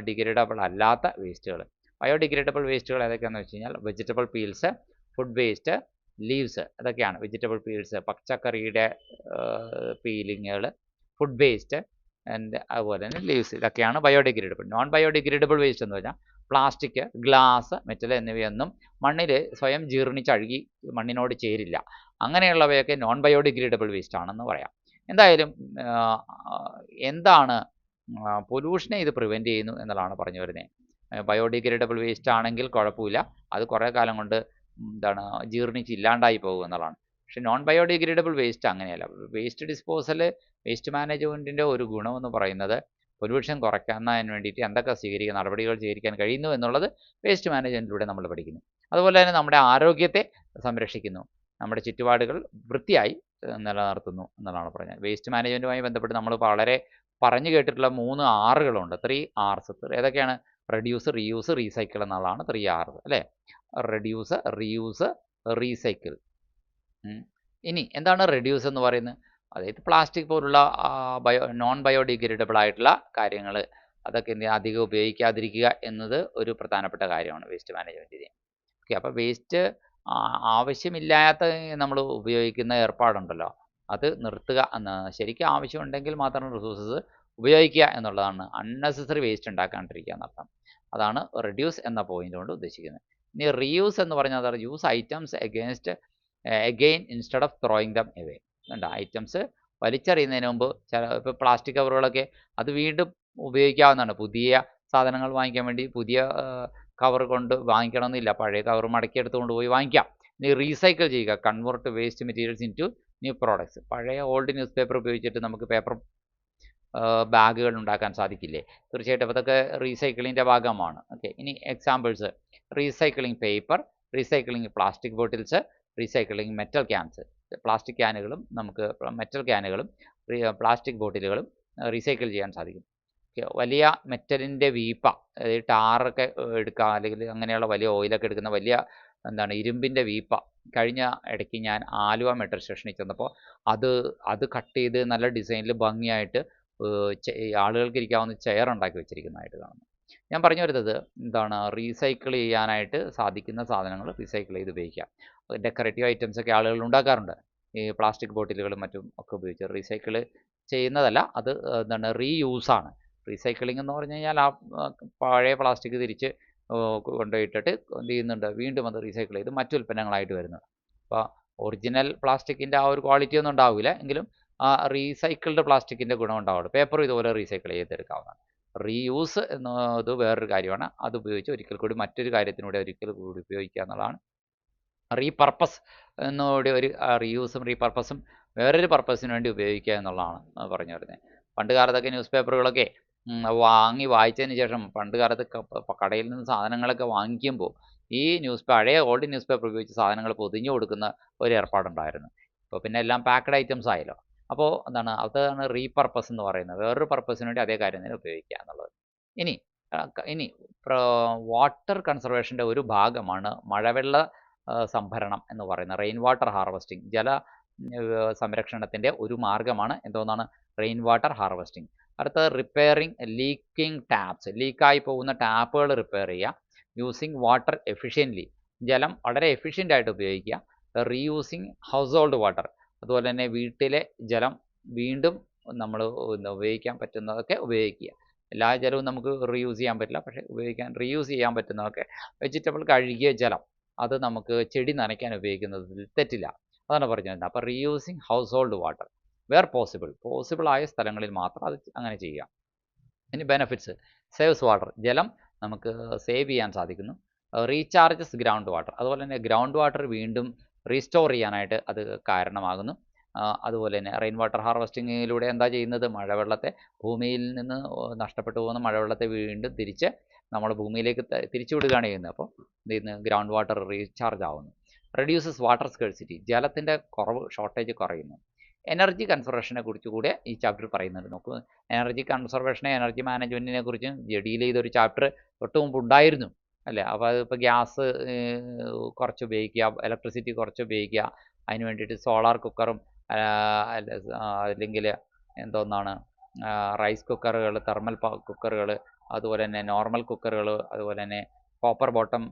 ഡിഗ്രേഡബിൾ അല്ലാത്ത വേസ്റ്റുകൾ. ബയോഡിഗ്രേഡബിൾ വേസ്റ്റുകൾ ഏതൊക്കെയാണെന്ന് വെച്ച് കഴിഞ്ഞാൽ vegetable peels, food waste, leaves, അതൊക്കെയാണ് വെജിറ്റബിൾ പീൽസ്. പച്ചക്കറിയുടെ പീലിങ്ങുകൾ, ഫുഡ് വേസ്റ്റ് ആൻഡ് അതുപോലെ തന്നെ ലീവ്സ്, ഇതൊക്കെയാണ് ബയോഡിഗ്രേഡബിൾ. നോൺ ബയോഡിഗ്രേഡബിൾ വേസ്റ്റ് എന്ന് പറഞ്ഞാൽ പ്ലാസ്റ്റിക്, ഗ്ലാസ്, മെറ്റൽ എന്നിവയൊന്നും മണ്ണിൽ സ്വയം ജീർണിച്ചഴുകി മണ്ണിനോട് ചേരില്ല. അങ്ങനെയുള്ളവയൊക്കെ നോൺ ബയോഡിഗ്രേഡബിൾ വേസ്റ്റ് ആണെന്ന് പറയാം. എന്തായാലും എന്താണ് പൊല്യൂഷനെ ഇത് പ്രിവെൻറ്റ് ചെയ്യുന്നു എന്നുള്ളതാണ് പറഞ്ഞു വരുന്നത്. ബയോഡിഗ്രേഡബിൾ വേസ്റ്റ് ആണെങ്കിൽ കുഴപ്പമില്ല, അത് കുറേ കാലം കൊണ്ട് എന്താണ് ജീർണിച്ച് ഇല്ലാണ്ടായി പോകും എന്നുള്ളതാണ്. പക്ഷെ നോൺ ബയോഡിഗ്രേഡബിൾ വേസ്റ്റ് അങ്ങനെയല്ല. വേസ്റ്റ് ഡിസ്പോസൽ, വേസ്റ്റ് മാനേജ്മെൻറ്റിൻ്റെ ഒരു ഗുണമെന്ന് പറയുന്നത് പൊല്യൂഷൻ കുറയ്ക്കുന്നതിന് വേണ്ടിയിട്ട് എന്തൊക്കെ നടപടികൾ സ്വീകരിക്കാൻ കഴിയുന്നു എന്നുള്ളത് വേസ്റ്റ് മാനേജ്മെൻറ്റിലൂടെ നമ്മൾ പഠിക്കുന്നു. അതുപോലെ തന്നെ നമ്മുടെ ആരോഗ്യത്തെ സംരക്ഷിക്കുന്നു, നമ്മുടെ ചുറ്റുപാടുകൾ വൃത്തിയായി നിലനിർത്തുന്നു എന്നുള്ളതാണ് പറഞ്ഞത്. വേസ്റ്റ് മാനേജ്മെൻറ്റുമായി ബന്ധപ്പെട്ട് നമ്മൾ വളരെ പറഞ്ഞു കേട്ടിട്ടുള്ള 3 ആറുകളുണ്ട്, 3 Rs. ഏതൊക്കെയാണ്? റെഡ്യൂസ്, റീയൂസ്, റീസൈക്കിൾ എന്നുള്ളതാണ് 3 Rs അല്ലേ? Reduce, reuse, recycle. ഇനി എന്താണ് റെഡ്യൂസ് എന്ന് പറയുന്നത്? അതായത് പ്ലാസ്റ്റിക് പോലുള്ള നോൺ ബയോഡിഗ്രേഡബിൾ ആയിട്ടുള്ള കാര്യങ്ങൾ അതൊക്കെ അധികം ഉപയോഗിക്കാതിരിക്കുക എന്നത് ഒരു പ്രധാനപ്പെട്ട കാര്യമാണ് വേസ്റ്റ് മാനേജ്മെൻറ്റിന്. ഓക്കെ, അപ്പോൾ വേസ്റ്റ് ആവശ്യമില്ലാത്ത നമ്മൾ ഉപയോഗിക്കുന്ന ഏർപ്പാടുണ്ടല്ലോ, അത് നിർത്തുക എന്നാണ്. ശരിക്കും ആവശ്യമുണ്ടെങ്കിൽ മാത്രം റിസോഴ്സസ് ഉപയോഗിക്കുക എന്നുള്ളതാണ്. അൺനെസസറി വേസ്റ്റ് ഉണ്ടാക്കാണ്ടിരിക്കുക എന്നർത്ഥം. അതാണ് റെഡ്യൂസ് എന്ന പോയിന്റ് കൊണ്ട് ഉദ്ദേശിക്കുന്നത്. ഇനി റീയൂസ് എന്ന് പറഞ്ഞാൽ use items again instead of throwing them away. കണ്ടോ, ഐറ്റംസ് വലിച്ചെറിയുന്നതിന് മുമ്പ് ഇപ്പോൾ പ്ലാസ്റ്റിക് കവറുകളൊക്കെ അത് വീണ്ടും ഉപയോഗിക്കാവുന്നതാണ്. പുതിയ സാധനങ്ങൾ വാങ്ങിക്കാൻ വേണ്ടി പുതിയ കവർ കൊണ്ട് വാങ്ങിക്കണമെന്നില്ല, പഴയ കവർ മടക്കിയെടുത്തുകൊണ്ട് പോയി വാങ്ങിക്കാം. ഇനി റീസൈക്കിൾ ചെയ്യുക, convert waste materials into new products. പഴയ ഓൾഡ് ന്യൂസ് പേപ്പർ ഉപയോഗിച്ചിട്ട് നമുക്ക് പേപ്പർ ബാഗുകൾ ഉണ്ടാക്കാൻ സാധിക്കില്ലേ? തീർച്ചയായിട്ടും അതൊക്കെ റീസൈക്ലിങ്ങിൻ്റെ ഭാഗമാണ്. ഓക്കെ, ഇനി examples: recycling paper, recycling plastic bottles, recycling metal cans. Plastic ക്യാനുകളും നമുക്ക് മെറ്റൽ ക്യാനുകളും പ്ലാസ്റ്റിക് ബോട്ടിലുകളും റീസൈക്കിൾ ചെയ്യാൻ സാധിക്കും. വലിയ മെറ്റലിൻ്റെ വീപ്പ, അതായത് ടാറൊക്കെ എടുക്കുക, അല്ലെങ്കിൽ അങ്ങനെയുള്ള വലിയ ഓയിലൊക്കെ എടുക്കുന്ന വലിയ ഇരുമ്പിൻ്റെ വീപ്പ. കഴിഞ്ഞ ഇടയ്ക്ക് ഞാൻ ആലുവ മെട്രോ സ്റ്റേഷനിൽ ചെന്നപ്പോൾ അത് കട്ട് ചെയ്ത് നല്ല ഡിസൈനിൽ ഭംഗിയായിട്ട് ആളുകൾക്ക് ഇരിക്കാവുന്ന ചെയർ ഉണ്ടാക്കി വെച്ചിരിക്കുന്നതായിട്ട് കാണുന്നു. ഞാൻ പറഞ്ഞു വരുന്നത് റീസൈക്കിൾ ചെയ്യാനായിട്ട് സാധിക്കുന്ന സാധനങ്ങൾ റീസൈക്കിൾ ചെയ്ത് ഉപയോഗിക്കുക. ഡെക്കറേറ്റീവ് ഐറ്റംസ് ഒക്കെ ആളുകൾ ഉണ്ടാക്കാറുണ്ട്, ഈ പ്ലാസ്റ്റിക് ബോട്ടിലുകളും മറ്റും ഒക്കെ ഉപയോഗിച്ച്. റീസൈക്കിൾ ചെയ്യുന്നതല്ല, അത് റീയൂസാണ്. റീസൈക്ലിംഗ് എന്ന് പറഞ്ഞു കഴിഞ്ഞാൽ ആ പഴയ പ്ലാസ്റ്റിക് തിരിച്ച് കൊണ്ടുപോയിട്ടിട്ട് എന്ത് ചെയ്യുന്നുണ്ട്, വീണ്ടും അത് റീസൈക്കിൾ ചെയ്ത് മറ്റു ഉൽപ്പന്നങ്ങളായിട്ട് വരുന്നത്. അപ്പോൾ ഒറിജിനൽ പ്ലാസ്റ്റിക്കിൻ്റെ ആ ഒരു ക്വാളിറ്റി ഒന്നും ഉണ്ടാവില്ല, എങ്കിലും ആ റീസൈക്കിൾഡ് പ്ലാസ്റ്റിക്കിൻ്റെ ഗുണം ഉണ്ടാവുള്ളൂ. പേപ്പറും ഇതുപോലെ റീസൈക്കിൾ ചെയ്തെടുക്കാവുന്നതാണ്. റീയൂസ് എന്നത് വേറൊരു കാര്യമാണ്, അത് ഉപയോഗിച്ച് ഒരിക്കൽ കൂടി മറ്റൊരു കാര്യത്തിനൂടെ ഒരിക്കൽ കൂടി ഉപയോഗിക്കുക എന്നുള്ളതാണ്. റീപർപ്പസ് എന്നൂടെ ഒരു റീയൂസും റീപർപ്പസും വേറൊരു പർപ്പസിന് വേണ്ടി ഉപയോഗിക്കുക എന്നുള്ളതാണ് പറഞ്ഞു വരുന്നത്. പണ്ട് കാലത്തൊക്കെ ന്യൂസ് പേപ്പറുകളൊക്കെ വായിച്ചതിന് ശേഷം പണ്ട് കാലത്ത് കടയിൽ നിന്ന് സാധനങ്ങളൊക്കെ വാങ്ങിക്കുമ്പോൾ ഈ പഴയ ഓൾഡ് ന്യൂസ് പേപ്പർ ഉപയോഗിച്ച് സാധനങ്ങൾ പൊതിഞ്ഞു കൊടുക്കുന്ന ഒരു ഏർപ്പാടുണ്ടായിരുന്നു. ഇപ്പോൾ പിന്നെ എല്ലാം പാക്ക്ഡ് ഐറ്റംസ് ആയല്ലോ. അപ്പോൾ അതാണ് റീപർപ്പസ് എന്ന് പറയുന്നത്. വേറൊരു പർപ്പസിന് വേണ്ടി അതേ കാര്യം തന്നെ ഉപയോഗിക്കുക എന്നുള്ളത്. ഇനി വാട്ടർ കൺസർവേഷൻ്റെ ഒരു ഭാഗമാണ് മഴവെള്ള സംഭരണം എന്ന് പറയുന്നത്. റെയിൻ വാട്ടർ ഹാർവെസ്റ്റിംഗ്, ജല സംരക്ഷണത്തിൻ്റെ ഒരു മാർഗ്ഗമാണ് റെയിൻ വാട്ടർ ഹാർവെസ്റ്റിംഗ്. അടുത്തത് റിപ്പയറിംഗ് ലീക്കിംഗ് ടാപ്സ്. ലീക്കായി പോകുന്ന ടാപ്പുകൾ റിപ്പയർ ചെയ്യുക. യൂസിങ് വാട്ടർ എഫിഷ്യൻ്റ്ലി, ജലം വളരെ എഫിഷ്യൻ്റ് ആയിട്ട് ഉപയോഗിക്കുക. റീയൂസിങ് ഹൗസ് ഹോൾഡ് വാട്ടർ, അതുപോലെ തന്നെ വീട്ടിലെ ജലം വീണ്ടും നമ്മൾ ഉപയോഗിക്കാൻ പറ്റുന്നതൊക്കെ ഉപയോഗിക്കുക. എല്ലാ ജലവും നമുക്ക് റീയൂസ് ചെയ്യാൻ പറ്റില്ല, പക്ഷേ റീയൂസ് ചെയ്യാൻ പറ്റുന്നതൊക്കെ. വെജിറ്റബിൾ കഴുകിയ ജലം അത് നമുക്ക് ചെടി നനയ്ക്കാൻ ഉപയോഗിക്കുന്നതിൽ തെറ്റില്ല, അതാണ് പറഞ്ഞത്. അപ്പോൾ reusing household water where possible ആയ സ്ഥലങ്ങളിൽ മാത്രം അത് അങ്ങനെ ചെയ്യുക. ഇനി ബെനഫിറ്റ്സ്: സേവ്സ് വാട്ടർ, ജലം നമുക്ക് സേവ് ചെയ്യാൻ സാധിക്കുന്നു. റീചാർജസ് ഗ്രൗണ്ട് വാട്ടർ, അതുപോലെ തന്നെ ഗ്രൗണ്ട് വാട്ടർ വീണ്ടും റീസ്റ്റോർ ചെയ്യാനായിട്ട് അത് കാരണമാകുന്നു. അതുപോലെ തന്നെ റെയിൻ വാട്ടർ ഹാർവെസ്റ്റിങ്ങിലൂടെ എന്താ ചെയ്യുന്നത്, മഴവെള്ളത്തെ ഭൂമിയിൽ നിന്ന് നഷ്ടപ്പെട്ടു പോകുന്ന മഴവെള്ളത്തെ വീണ്ടും തിരിച്ച് നമ്മൾ ഭൂമിയിലേക്ക് തിരിച്ചു വിടുകയാണ് ചെയ്യുന്നത്. അപ്പോൾ ഗ്രൗണ്ട് വാട്ടർ റീചാർജ് ആവുന്നു. റെഡ്യൂസസ് വാട്ടർ സ്കേഴ്സിറ്റി, ജലത്തിൻ്റെ ഷോർട്ടേജ് കുറയുന്നു. എനർജി കൺസർവേഷനെ കുറിച്ച് കൂടെ ഈ ചാപ്റ്റർ പറയുന്നുണ്ട്. നോക്കൂ, എനർജി കൺസർവേഷനെ എനർജി മാനേജ്മെൻറ്റിനെ കുറിച്ചും ഡീൽ ചെയ്തൊരു ചാപ്റ്റർ തൊട്ട് മുമ്പ് ഉണ്ടായിരുന്നു അല്ലേ. അപ്പോൾ അതിപ്പോൾ ഗ്യാസ് കുറച്ച് ഉപയോഗിക്കുക, ഇലക്ട്രിസിറ്റി കുറച്ച് ഉപയോഗിക്കുക, അതിന് വേണ്ടിയിട്ട് സോളാർ കുക്കറും അല്ലെങ്കിൽ റൈസ് കുക്കറുകൾ, തെർമൽ കുക്കറുകൾ, അതുപോലെ തന്നെ നോർമൽ കുക്കറുകൾ, അതുപോലെ തന്നെ കോപ്പർ ബോട്ടം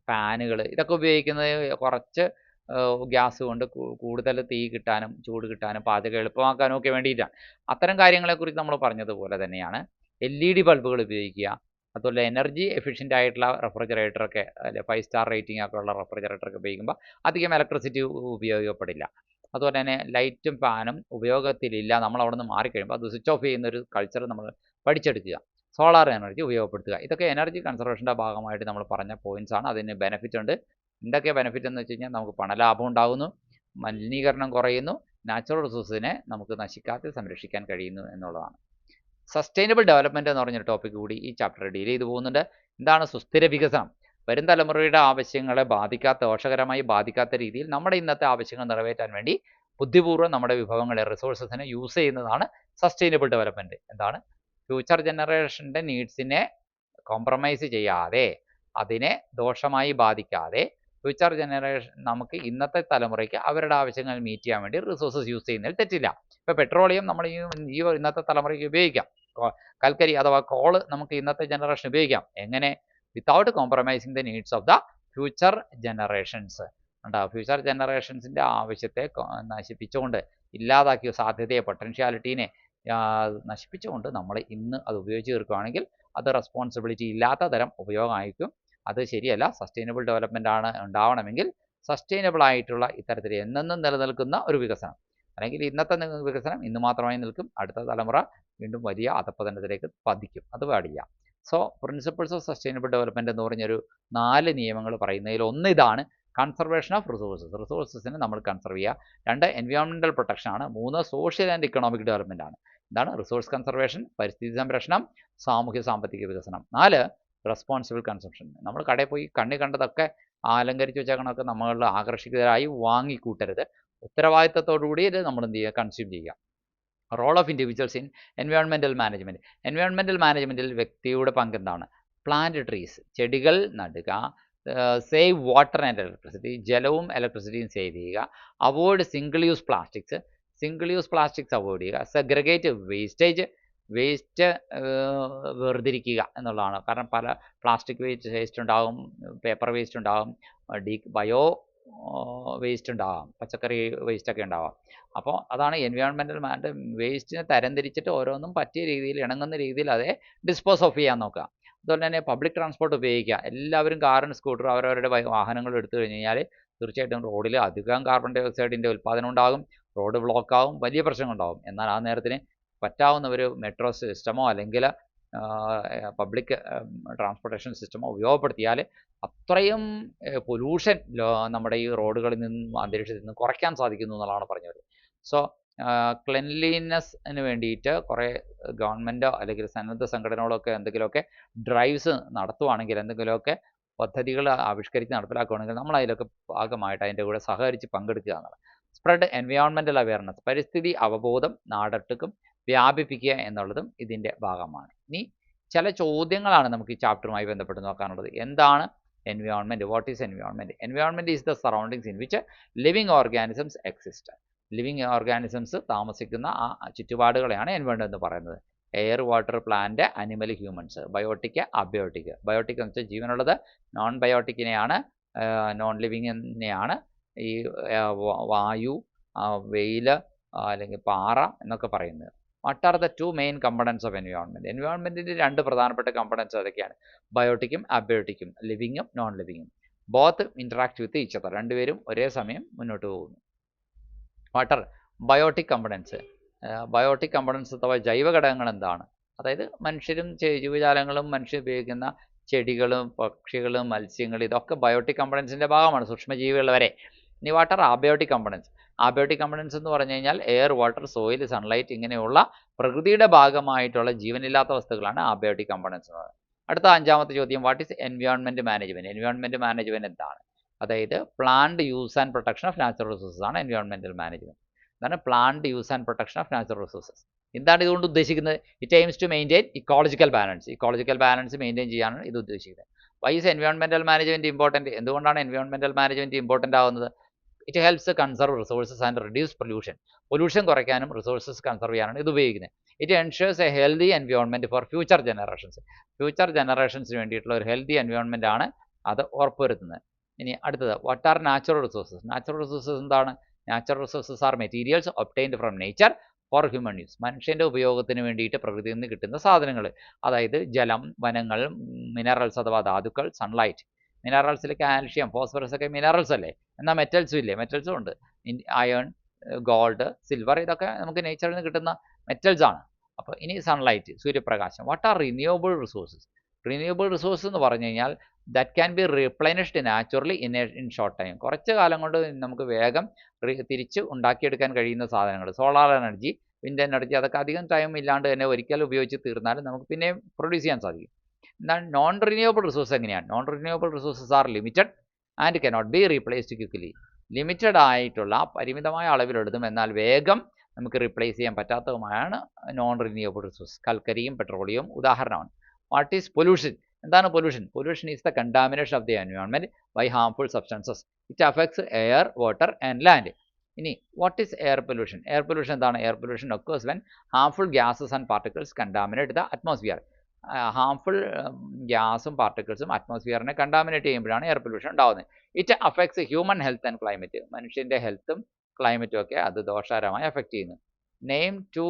പാനുകൾ, ഇതൊക്കെ ഉപയോഗിക്കുന്നത് കുറച്ച് ഗ്യാസ് കൊണ്ട് കൂടുതൽ തീ കിട്ടാനും ചൂട് കിട്ടാനും പാചകം എളുപ്പമാക്കാനും ഒക്കെ വേണ്ടിയിട്ടാണ്. അത്തരം കാര്യങ്ങളെക്കുറിച്ച് നമ്മൾ പറഞ്ഞതുപോലെ തന്നെയാണ് LED ബൾബുകൾ ഉപയോഗിക്കുക. അതുപോലെ എനർജി എഫിഷ്യൻ്റ് ആയിട്ടുള്ള റെഫ്രിജറേറ്ററൊക്കെ, അല്ലെ 5 സ്റ്റാർ റേറ്റിംഗ് ഒക്കെ ഉള്ള റെഫ്രിജറേറ്ററൊക്കെ ഉപയോഗിക്കുമ്പോൾ അധികം ഇലക്ട്രിസിറ്റി ഉപയോഗപ്പെടില്ല. അതുപോലെ തന്നെ ലൈറ്റും ഫാനും ഉപയോഗത്തിലില്ല, നമ്മൾ അവിടെ നിന്ന് മാറിക്കഴിയുമ്പോൾ അത് സ്വിച്ച് ഓഫ് ചെയ്യുന്നൊരു കൾച്ചർ നമ്മൾ പഠിച്ചെടുക്കുക. സോളാർ എനർജി ഉപയോഗപ്പെടുത്തുക. ഇതൊക്കെ എനർജി കൺസർവേഷൻ്റെ ഭാഗമായിട്ട് നമ്മൾ പറഞ്ഞ പോയിന്റ്സ് ആണ്. അതിന് ബെനിഫിറ്റ് ഉണ്ട്. എന്തൊക്കെ ബെനിഫിറ്റ് എന്ന് വെച്ച് കഴിഞ്ഞാൽ നമുക്ക് പണലാഭം ഉണ്ടാകുന്നു, മലിനീകരണം കുറയുന്നു, നാച്ചുറൽ റിസോഴ്സിനെ നമുക്ക് നശിക്കാതെ സംരക്ഷിക്കാൻ കഴിയുന്നു എന്നുള്ളതാണ്. സസ്റ്റൈനബിൾ ഡെവലപ്മെൻറ്റ് എന്ന് പറഞ്ഞൊരു ടോപ്പിക് കൂടി ഈ ചാപ്റ്റർ ഡീൽ ചെയ്തു പോകുന്നുണ്ട്. എന്താണ് സുസ്ഥിര വികസനം? വരും തലമുറയുടെ ആവശ്യങ്ങളെ ദോഷകരമായി ബാധിക്കാത്ത രീതിയിൽ നമ്മുടെ ഇന്നത്തെ ആവശ്യങ്ങൾ നിറവേറ്റാൻ വേണ്ടി ബുദ്ധിപൂർവ്വം നമ്മുടെ വിഭവങ്ങളെ റിസോഴ്സസിനെ യൂസ് ചെയ്യുന്നതാണ് സസ്റ്റൈനബിൾ ഡെവലപ്മെൻറ്റ്. എന്താണ്? ഫ്യൂച്ചർ ജനറേഷൻ്റെ നീഡ്സിനെ കോംപ്രമൈസ് ചെയ്യാതെ, അതിനെ ദോഷമായി ബാധിക്കാതെ, ഫ്യൂച്ചർ ജനറേഷൻ നമുക്ക് ഇന്നത്തെ തലമുറയ്ക്ക് അവരുടെ ആവശ്യങ്ങൾ മീറ്റ് ചെയ്യാൻ വേണ്ടി റിസോഴ്സസ് യൂസ് ചെയ്യുന്നതിൽ തെറ്റില്ല. ഇപ്പോൾ പെട്രോളിയം നമ്മൾ ഈ ഇന്നത്തെ തലമുറയ്ക്ക് ഉപയോഗിക്കാം, കൽക്കരി അഥവാ കോള് നമുക്ക് ഇന്നത്തെ ജനറേഷൻ ഉപയോഗിക്കാം. എങ്ങനെ? Without compromising the needs of the future generations. ഉണ്ടാവും ഫ്യൂച്ചർ ജനറേഷൻസിൻ്റെ ആവശ്യത്തെ നശിപ്പിച്ചുകൊണ്ട്, ഇല്ലാതാക്കിയ സാധ്യതയെ, പൊട്ടൻഷ്യാലിറ്റീനെ നശിപ്പിച്ചുകൊണ്ട് നമ്മൾ ഇന്ന് അത് ഉപയോഗിച്ച് തീർക്കുകയാണെങ്കിൽ അത് റെസ്പോൺസിബിലിറ്റി ഇല്ലാത്ത തരം ഉപയോഗമായിരിക്കും. അത് ശരിയല്ല. സസ്റ്റൈനബിൾ ഡെവലപ്മെൻ്റ് ആണ് ഉണ്ടാവണമെങ്കിൽ സസ്റ്റൈനബിൾ ആയിട്ടുള്ള ഇത്തരത്തിൽ എന്നെന്നും നിലനിൽക്കുന്ന ഒരു വികസനം, അല്ലെങ്കിൽ ഇന്നത്തെ വികസനം ഇന്ന് മാത്രമായി നിൽക്കും, അടുത്ത തലമുറ വീണ്ടും വലിയ അധപ്പതനത്തിലേക്ക് പതിക്കും. അത് പാടില്ല. So principles of sustainable development എന്ന് പറഞ്ഞൊരു 4 നിയമങ്ങൾ പറയുന്നതിൽ ഒന്ന് ഇതാണ്: കൺസർവേഷൻ ഓഫ് റിസോഴ്സസിനെ നമ്മൾ കൺസർവ് ചെയ്യുക. 2 എൻവയോൺമെൻറ്റൽ പ്രൊട്ടക്ഷൻ ആണ്. 3 സോഷ്യൽ ആൻഡ് ഇക്കണോമിക് ഡെവലപ്മെൻ്റ് ആണ്. എന്താണ്? റിസോഴ്സ് കൺസർവേഷൻ, പരിസ്ഥിതി സംരക്ഷണം, സാമൂഹ്യ സാമ്പത്തിക വികസനം. 4 റെസ്പോൺസിബിൾ കൺസംഷൻ. നമ്മൾ കടയിൽ പോയി കണ്ണി കണ്ടതൊക്കെ അലങ്കരിച്ച് വെച്ചേക്കണമൊക്കെ നമ്മളിൽ ആകർഷിതരായി വാങ്ങിക്കൂട്ടരുത്. ഉത്തരവാദിത്തത്തോടുകൂടി ഇത് നമ്മൾ എന്ത് ചെയ്യുക? കൺസ്യൂം ചെയ്യുക. Role of individuals in environmental management. Environmental മാനേജ്മെൻറ്റിൽ വ്യക്തിയുടെ പങ്ക് എന്താണ്? പ്ലാന്റ് ട്രീസ്, ചെടികൾ നടുക, സേവ് വാട്ടർ ആൻഡ് ഇലക്ട്രിസിറ്റി, ജലവും ഇലക്ട്രിസിറ്റിയും സേവ് ചെയ്യുക, avoid single use plastics avoid ചെയ്യുക, സെഗ്രഗേറ്റ് വേസ്റ്റ് വേർതിരിക്കുക എന്നുള്ളതാണ്. കാരണം പല പ്ലാസ്റ്റിക് വേസ്റ്റ് ഉണ്ടാകും, പേപ്പർ വേസ്റ്റ് ഉണ്ടാകും, ബയോ വേസ്റ്റ് ഉണ്ടാകാം, പച്ചക്കറി വേസ്റ്റൊക്കെ ഉണ്ടാവാം. അപ്പോൾ അതാണ് എൻവയോൺമെൻറ്റൽ വേസ്റ്റിനെ തരംതിരിച്ചിട്ട് ഓരോന്നും പറ്റിയ രീതിയിൽ, ഇണങ്ങുന്ന രീതിയിൽ അതേ ഡിസ്പോസ് ഓഫ് ചെയ്യാൻ നോക്കുക. അതുപോലെ തന്നെ പബ്ലിക് ട്രാൻസ്പോർട്ട് ഉപയോഗിക്കുക. എല്ലാവരും കാറും സ്കൂട്ടറും അവരവരുടെ വാഹനങ്ങൾ എടുത്തു കഴിഞ്ഞ് കഴിഞ്ഞാൽ തീർച്ചയായിട്ടും റോഡിൽ അധികം കാർബൺ ഡൈ ഓക്സൈഡിൻ്റെ ഉൽപ്പാദനം ഉണ്ടാകും, റോഡ് ബ്ലോക്കാവും, വലിയ പ്രശ്നങ്ങളുണ്ടാകും. എന്നാൽ ആ നേരത്തിന് പറ്റാവുന്ന ഒരു മെട്രോ സിസ്റ്റമോ അല്ലെങ്കിൽ പബ്ലിക് ട്രാൻസ്പോർട്ടേഷൻ സിസ്റ്റമോ ഉപയോഗപ്പെടുത്തിയാൽ അത്രയും പൊല്യൂഷൻ നമ്മുടെ ഈ റോഡുകളിൽ നിന്നും അന്തരീക്ഷത്തിൽ നിന്നും കുറയ്ക്കാൻ സാധിക്കുന്നു എന്നുള്ളതാണ് പറഞ്ഞത്. സോ ക്ലെൻലിനെസ്സിന് വേണ്ടിയിട്ട് കുറേ ഗവൺമെൻറ്റോ അല്ലെങ്കിൽ സന്നദ്ധ സംഘടനകളൊക്കെ എന്തെങ്കിലുമൊക്കെ ഡ്രൈവ്സ് നടത്തുവാണെങ്കിൽ, എന്തെങ്കിലുമൊക്കെ പദ്ധതികൾ ആവിഷ്കരിച്ച് നടപ്പിലാക്കുകയാണെങ്കിൽ നമ്മൾ അതിലൊക്കെ ഭാഗമായിട്ട് അതിൻ്റെ കൂടെ സഹകരിച്ച് പങ്കെടുക്കുക എന്നുള്ളത്. സ്പ്രെഡ് എൻവയോൺമെൻറ്റൽ അവയർനെസ്, പരിസ്ഥിതി അവബോധം നാടൊട്ടുക്കും വ്യാപിപ്പിക്കുക എന്നുള്ളതും ഇതിൻ്റെ ഭാഗമാണ്. ഇനി ചില ചോദ്യങ്ങളാണ് നമുക്ക് ഈ ചാപ്റ്ററുമായി ബന്ധപ്പെട്ട് നോക്കാനുള്ളത്. എന്താണ് environment? What is environment? Environment is the surroundings in which living organisms exist. Living organisms താമസിക്കുന്ന ആ ചുറ്റുപാടുകളെയാണ് എൻവയോൺമെൻറ്റ് എന്ന് പറയുന്നത്. Air, water, plant, animal, humans. Biotic, abiotic. Biotic എന്ന് വെച്ചാൽ ജീവനുള്ളത്, നോൺ ബയോട്ടിക്കിനെയാണ്, നോൺ ലിവിങ്ങിനെയാണ് ഈ വായു, വെയിൽ അല്ലെങ്കിൽ പാറ എന്നൊക്കെ പറയുന്നത്. What are the 2 main components of environment? എൻവയോൺമെൻറ്റിൻ്റെ 2 പ്രധാനപ്പെട്ട കമ്പണൻസ് ഏതൊക്കെയാണ്? ബയോട്ടിക്കും അബയോട്ടിക്കും, ലിവിങ്ങും നോൺ ലിവിങ്ങും. Both interact with each other. രണ്ടുപേരും ഒരേ സമയം മുന്നോട്ട് പോകുന്നു. What are biotic components? Biotic components അഥവാ ജൈവഘടകങ്ങൾ എന്താണ്? അതായത് മനുഷ്യരും ജീവജാലങ്ങളും മനുഷ്യർ ഉപയോഗിക്കുന്ന ചെടികളും പക്ഷികളും മത്സ്യങ്ങളും ഇതൊക്കെ ബയോട്ടിക് കമ്പണൻസിൻ്റെ ഭാഗമാണ്, സൂക്ഷ്മജീവികൾ വരെ. ഇനി what are abiotic components? Abiotic components എന്ന് പറഞ്ഞു കഴിഞ്ഞാൽ എയർ, വാട്ടർ, സോയിൽ, സൺലൈറ്റ് ഇങ്ങനെയുള്ള പ്രകൃതിയുടെ ഭാഗമായിട്ടുള്ള ജീവനില്ലാത്ത വസ്തുക്കളാണ് അബയോട്ടിക് കമ്പണൻസ് എന്ന് പറയുന്നത്. അടുത്ത 5ാമത്തെ ചോദ്യം, what is environment management? Environment management എന്താണ്? അതായത് plant use and protection of natural resources ആണ് എൻവയോൺമെൻറ്റൽ മാനേജ്മെൻറ്റ്. എന്താണ് plant use and protection of natural resources? എന്താണ് ഇതുകൊണ്ട് ഉദ്ദേശിക്കുന്നത്? It aims to maintain ecological balance maintain ചെയ്യാനാണ് ഇത് ഉദ്ദേശിക്കുന്നത്. Why is environmental management important? എന്തുകൊണ്ടാണ് എൻവയോൺമെൻറ്റൽ മാനേജ്മെൻറ്റ് ഇമ്പോർട്ടൻ്റ് ആവുന്നത്? It helps conserve resources and reduce pollution കുറയ്ക്കാനും റിസോഴ്സസ് കൺസർവ് ചെയ്യാനാണ് ഇത് ഉപയോഗിക്കുന്നത്. It ensures a healthy environment for future ജനറേഷൻസിന് വേണ്ടിയിട്ടുള്ള ഒരു ഹെൽത്തി എൻവയോൺമെൻറ്റ് ആണ് അത് ഉറപ്പുവരുത്തുന്നത്. ഇനി അടുത്തത്, വാട്ട് ആർ നാച്ചുറൽ റിസോഴ്സസ് എന്താണ്? Natural resources R materials obtained from nature for human use. മനുഷ്യൻ്റെ ഉപയോഗത്തിന് വേണ്ടിയിട്ട് പ്രകൃതിയിൽ നിന്ന് കിട്ടുന്ന സാധനങ്ങൾ, അതായത് ജലം, വനങ്ങൾ, മിനറൽസ് അഥവാ ധാതുക്കൾ, സൺലൈറ്റ്. മിനറൽസിൽ കാൽഷ്യം, ഫോസ്ഫറസ് ഒക്കെ മിനറൽസ് അല്ലേ? എന്നാൽ മെറ്റൽസും ഇല്ലേ? മെറ്റൽസും ഉണ്ട്. അയൺ, ഗോൾഡ്, സിൽവർ ഇതൊക്കെ നമുക്ക് നേച്ചറിൽ നിന്ന് കിട്ടുന്ന മെറ്റൽസ് ആണ്. അപ്പോൾ ഇനി സൺലൈറ്റ്, സൂര്യപ്രകാശം. What are renewable resources? Renewable resource എന്ന് പറഞ്ഞു കഴിഞ്ഞാൽ that can be റീപ്ലനിഷ്ഡ് naturally in short time. കുറച്ച് കാലം കൊണ്ട് നമുക്ക് വേഗം തിരിച്ച് ഉണ്ടാക്കിയെടുക്കാൻ കഴിയുന്ന സാധനങ്ങൾ. സോളാർ എനർജി, വിൻഡ് എനർജി, അതൊക്കെ അധികം ടൈം ഇല്ലാണ്ട് തന്നെ ഒരിക്കൽ ഉപയോഗിച്ച് തീർന്നാലും നമുക്ക് പിന്നെ പ്രൊഡ്യൂസ് ചെയ്യാൻ സാധിക്കും. എന്നാൽ നോൺ റിന്യൂവബിൾ റിസോഴ്സ് എങ്ങനെയാണ്? Non renewable resources are limited and cannot be replaced quickly. Limited ആയിട്ടുള്ള പരിമിതമായ അളവിലെടുത്തും എന്നാൽ വേഗം നമുക്ക് റീപ്ലേസ് ചെയ്യാൻ പറ്റാത്തതുമാണ് നോൺ റിന്യൂവബിൾ റിസോഴ്സ്. കൽക്കരിയും പെട്രോളിയവും ഉദാഹരണമാണ്. What is pollution? എന്താണ് pollution? Pollution is the contamination of the environment by harmful substances. It affects air, water and land. ഇനി what is air pollution? Air pollution എന്താണ്? Air pollution occurs when harmful gases and particles contaminate the atmosphere. Harmful ഗ്യാസും പാർട്ടിക്കിൾസും അറ്റ്മോസ്ഫിയറിനെ contaminate ചെയ്യുമ്പോഴാണ് air pollution ഉണ്ടാകുന്നത്. It affects human health and climate. മനുഷ്യൻ്റെ ഹെൽത്തും ക്ലൈമറ്റും ഒക്കെ അത് ദോഷകരമായി അഫക്റ്റ് ചെയ്യുന്നു. Name 2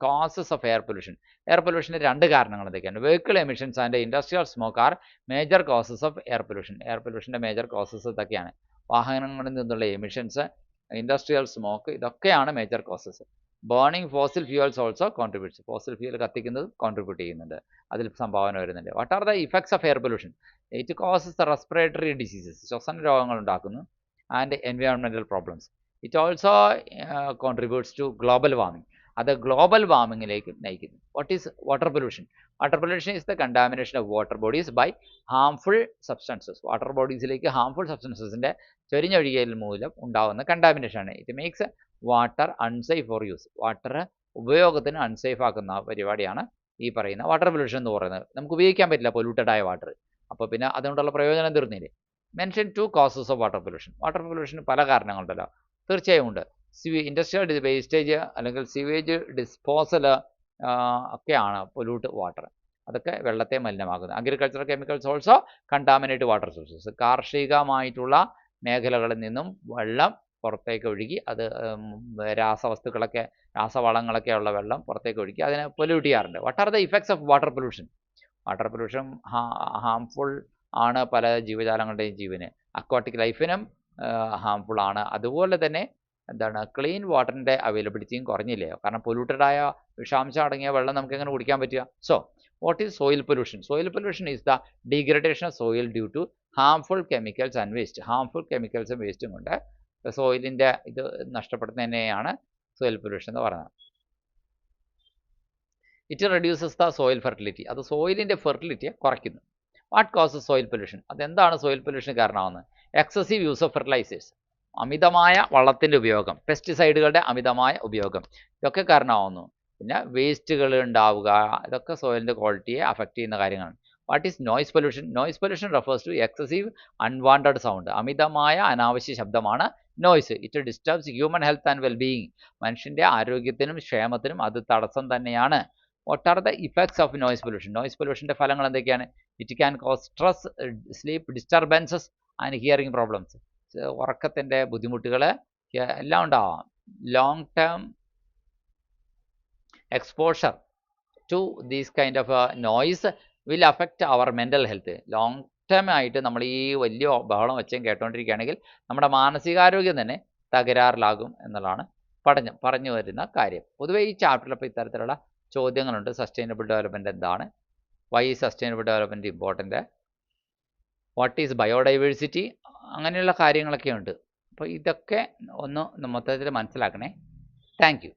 causes of air pollution. Air പൊല്യൂഷൻ്റെ 2 കാരണങ്ങൾ എന്തൊക്കെയാണ്? Vehicle emissions and industrial smoke are major causes of air pollution. Air പൊല്യൂഷൻ്റെ മേജർ കോസസ് ഇതൊക്കെയാണ്. വാഹനങ്ങളിൽ നിന്നുള്ള എമിഷൻസ്, ഇൻഡസ്ട്രിയൽ സ്മോക്ക്, ഇതൊക്കെയാണ് major causes. Burning fossil fuels also contributes. Fossil fuel കത്തിക്കുന്നത് contribute ചെയ്യുന്നുണ്ട്, അതിൽ സംഭാവന വരുന്നുണ്ട്. What are the effects of air pollution? It causes the respiratory diseases, ശ്വസന രോഗങ്ങൾ ഉണ്ടാക്കുന്നു, and environmental problems. It also contributes to global warming. അത് global വാർമിങ്ങിലേക്ക് നയിക്കുന്നു. What is water pollution? Water pollution is the contamination of water bodies by harmful substances. Water ബോഡീസിലേക്ക് harmful സബ്സ്റ്റൻസസിൻ്റെ ചൊരിഞ്ഞൊഴുകൽ മൂലം ഉണ്ടാകുന്ന കണ്ടാമിനേഷനാണ്. It makes water unsafe for use. Water ഉപയോഗത്തിന് അൺസേഫ് ആക്കുന്ന പരിപാടിയാണ് ഈ പറയുന്ന വാട്ടർ പൊല്യൂഷൻ എന്ന് പറയുന്നത്. നമുക്ക് ഉപയോഗിക്കാൻ പറ്റില്ല പൊല്യൂട്ടഡ് ആയ വാട്ടർ. അപ്പോൾ പിന്നെ അതുകൊണ്ടുള്ള പ്രയോജനം തീർന്നില്ലേ? Mention 2 causes of water pollution. Water പൊല്യൂഷന് പല കാരണങ്ങളുണ്ടല്ലോ, തീർച്ചയായും ഉണ്ട്. ഇൻഡസ്ട്രിയൽ വേസ്റ്റേജ് അല്ലെങ്കിൽ സിവേജ് ഡിസ്പോസൽ ഒക്കെയാണ് പൊല്യൂട്ട് വാട്ടർ. അതൊക്കെ വെള്ളത്തെ മലിനമാക്കുന്നത്. Agricultural chemicals also contaminate water sources. കാർഷികമായിട്ടുള്ള മേഖലകളിൽ നിന്നും വെള്ളം പുറത്തേക്ക് ഒഴുകി അത് രാസവസ്തുക്കളൊക്കെ, രാസവളങ്ങളൊക്കെ ഉള്ള വെള്ളം പുറത്തേക്ക് ഒഴുകി അതിനെ പൊല്യൂട്ട് ചെയ്യാറുണ്ട്. What are the effects of water pollution? Water pollution harmful ആണ് പല ജീവജാലങ്ങളുടെയും ജീവന്. അക്വാട്ടിക് ലൈഫിനും ഹാംഫുൾ ആണ്. അതുപോലെ തന്നെ എന്താണ്, ക്ലീൻ വാട്ടറിൻ്റെ അവൈലബിലിറ്റിയും കുറഞ്ഞില്ലേ? കാരണം പൊല്യൂട്ടഡായ വിഷാംശം അടങ്ങിയ വെള്ളം നമുക്ക് എങ്ങനെ കുടിക്കാൻ പറ്റുക? So what is soil pollution? Soil pollution is the degradation of soil due to harmful chemicals and waste. Harmful കെമിക്കൽസും വേസ്റ്റും കൊണ്ട് സോയിലിൻ്റെ ഇത് നഷ്ടപ്പെടുന്നതിനെയാണ് സോയിൽ പൊല്യൂഷൻ എന്ന് പറയുന്നത്. It reduces the soil fertility. അത് സോയിലിൻ്റെ ഫെർട്ടിലിറ്റിയെ കുറയ്ക്കുന്നു. What causes soil pollution? അതെന്താണ് സോയിൽ പൊല്യൂഷൻ കാരണമാകുന്നത്? എക്സസീവ് യൂസ് ഓഫ് ഫെർട്ടിലൈസേഴ്സ്, അമിതമായ വള്ളത്തിൻ്റെ ഉപയോഗം, പെസ്റ്റിസൈഡുകളുടെ അമിതമായ ഉപയോഗം, ഇതൊക്കെ കാരണമാകുന്നു. പിന്നെ വേസ്റ്റുകൾ ഉണ്ടാവുക, ഇതൊക്കെ സോയിലിൻ്റെ ക്വാളിറ്റിയെ അഫക്റ്റ് ചെയ്യുന്ന കാര്യങ്ങളാണ്. What is noise pollution? Noise pollution refers to excessive unwanted sound. അമിതമായ അനാവശ്യ ശബ്ദമാണ് noise. It disturbs human health and wellbeing. മനുഷ്യൻ്റെ ആരോഗ്യത്തിനും ക്ഷേമത്തിനും അത് തടസ്സം തന്നെയാണ്. What are the effects of noise pollution? Noise പൊല്യൂഷൻ്റെ ഫലങ്ങൾ എന്തൊക്കെയാണ്? It can cause stress, sleep disturbances and hearing problems. ഉറക്കത്തിൻ്റെ ബുദ്ധിമുട്ടുകൾ എല്ലാം ഉണ്ടാവാം. Long term exposure to these kind of noise will affect our mental health. Long term ആയിട്ട് നമ്മൾ ഈ വലിയ ബഹളം വെച്ചും കേട്ടുകൊണ്ടിരിക്കുകയാണെങ്കിൽ നമ്മുടെ മാനസികാരോഗ്യം തന്നെ തകരാറിലാകും എന്നുള്ളതാണ് പറഞ്ഞു വരുന്ന കാര്യം. പൊതുവേ ഈ ചാപ്റ്ററിൽ ഇപ്പോൾ ഇത്തരത്തിലുള്ള ചോദ്യങ്ങളുണ്ട്. സസ്റ്റൈനബിൾ ഡെവലപ്മെൻറ്റ് എന്താണ്? Why sustainable development important? What is biodiversity? അങ്ങനെയുള്ള കാര്യങ്ങളൊക്കെ ഉണ്ട്. അപ്പോൾ ഇതൊക്കെ ഒന്ന് മൊത്തത്തിൽ മനസ്സിലാക്കണേ. Thank you.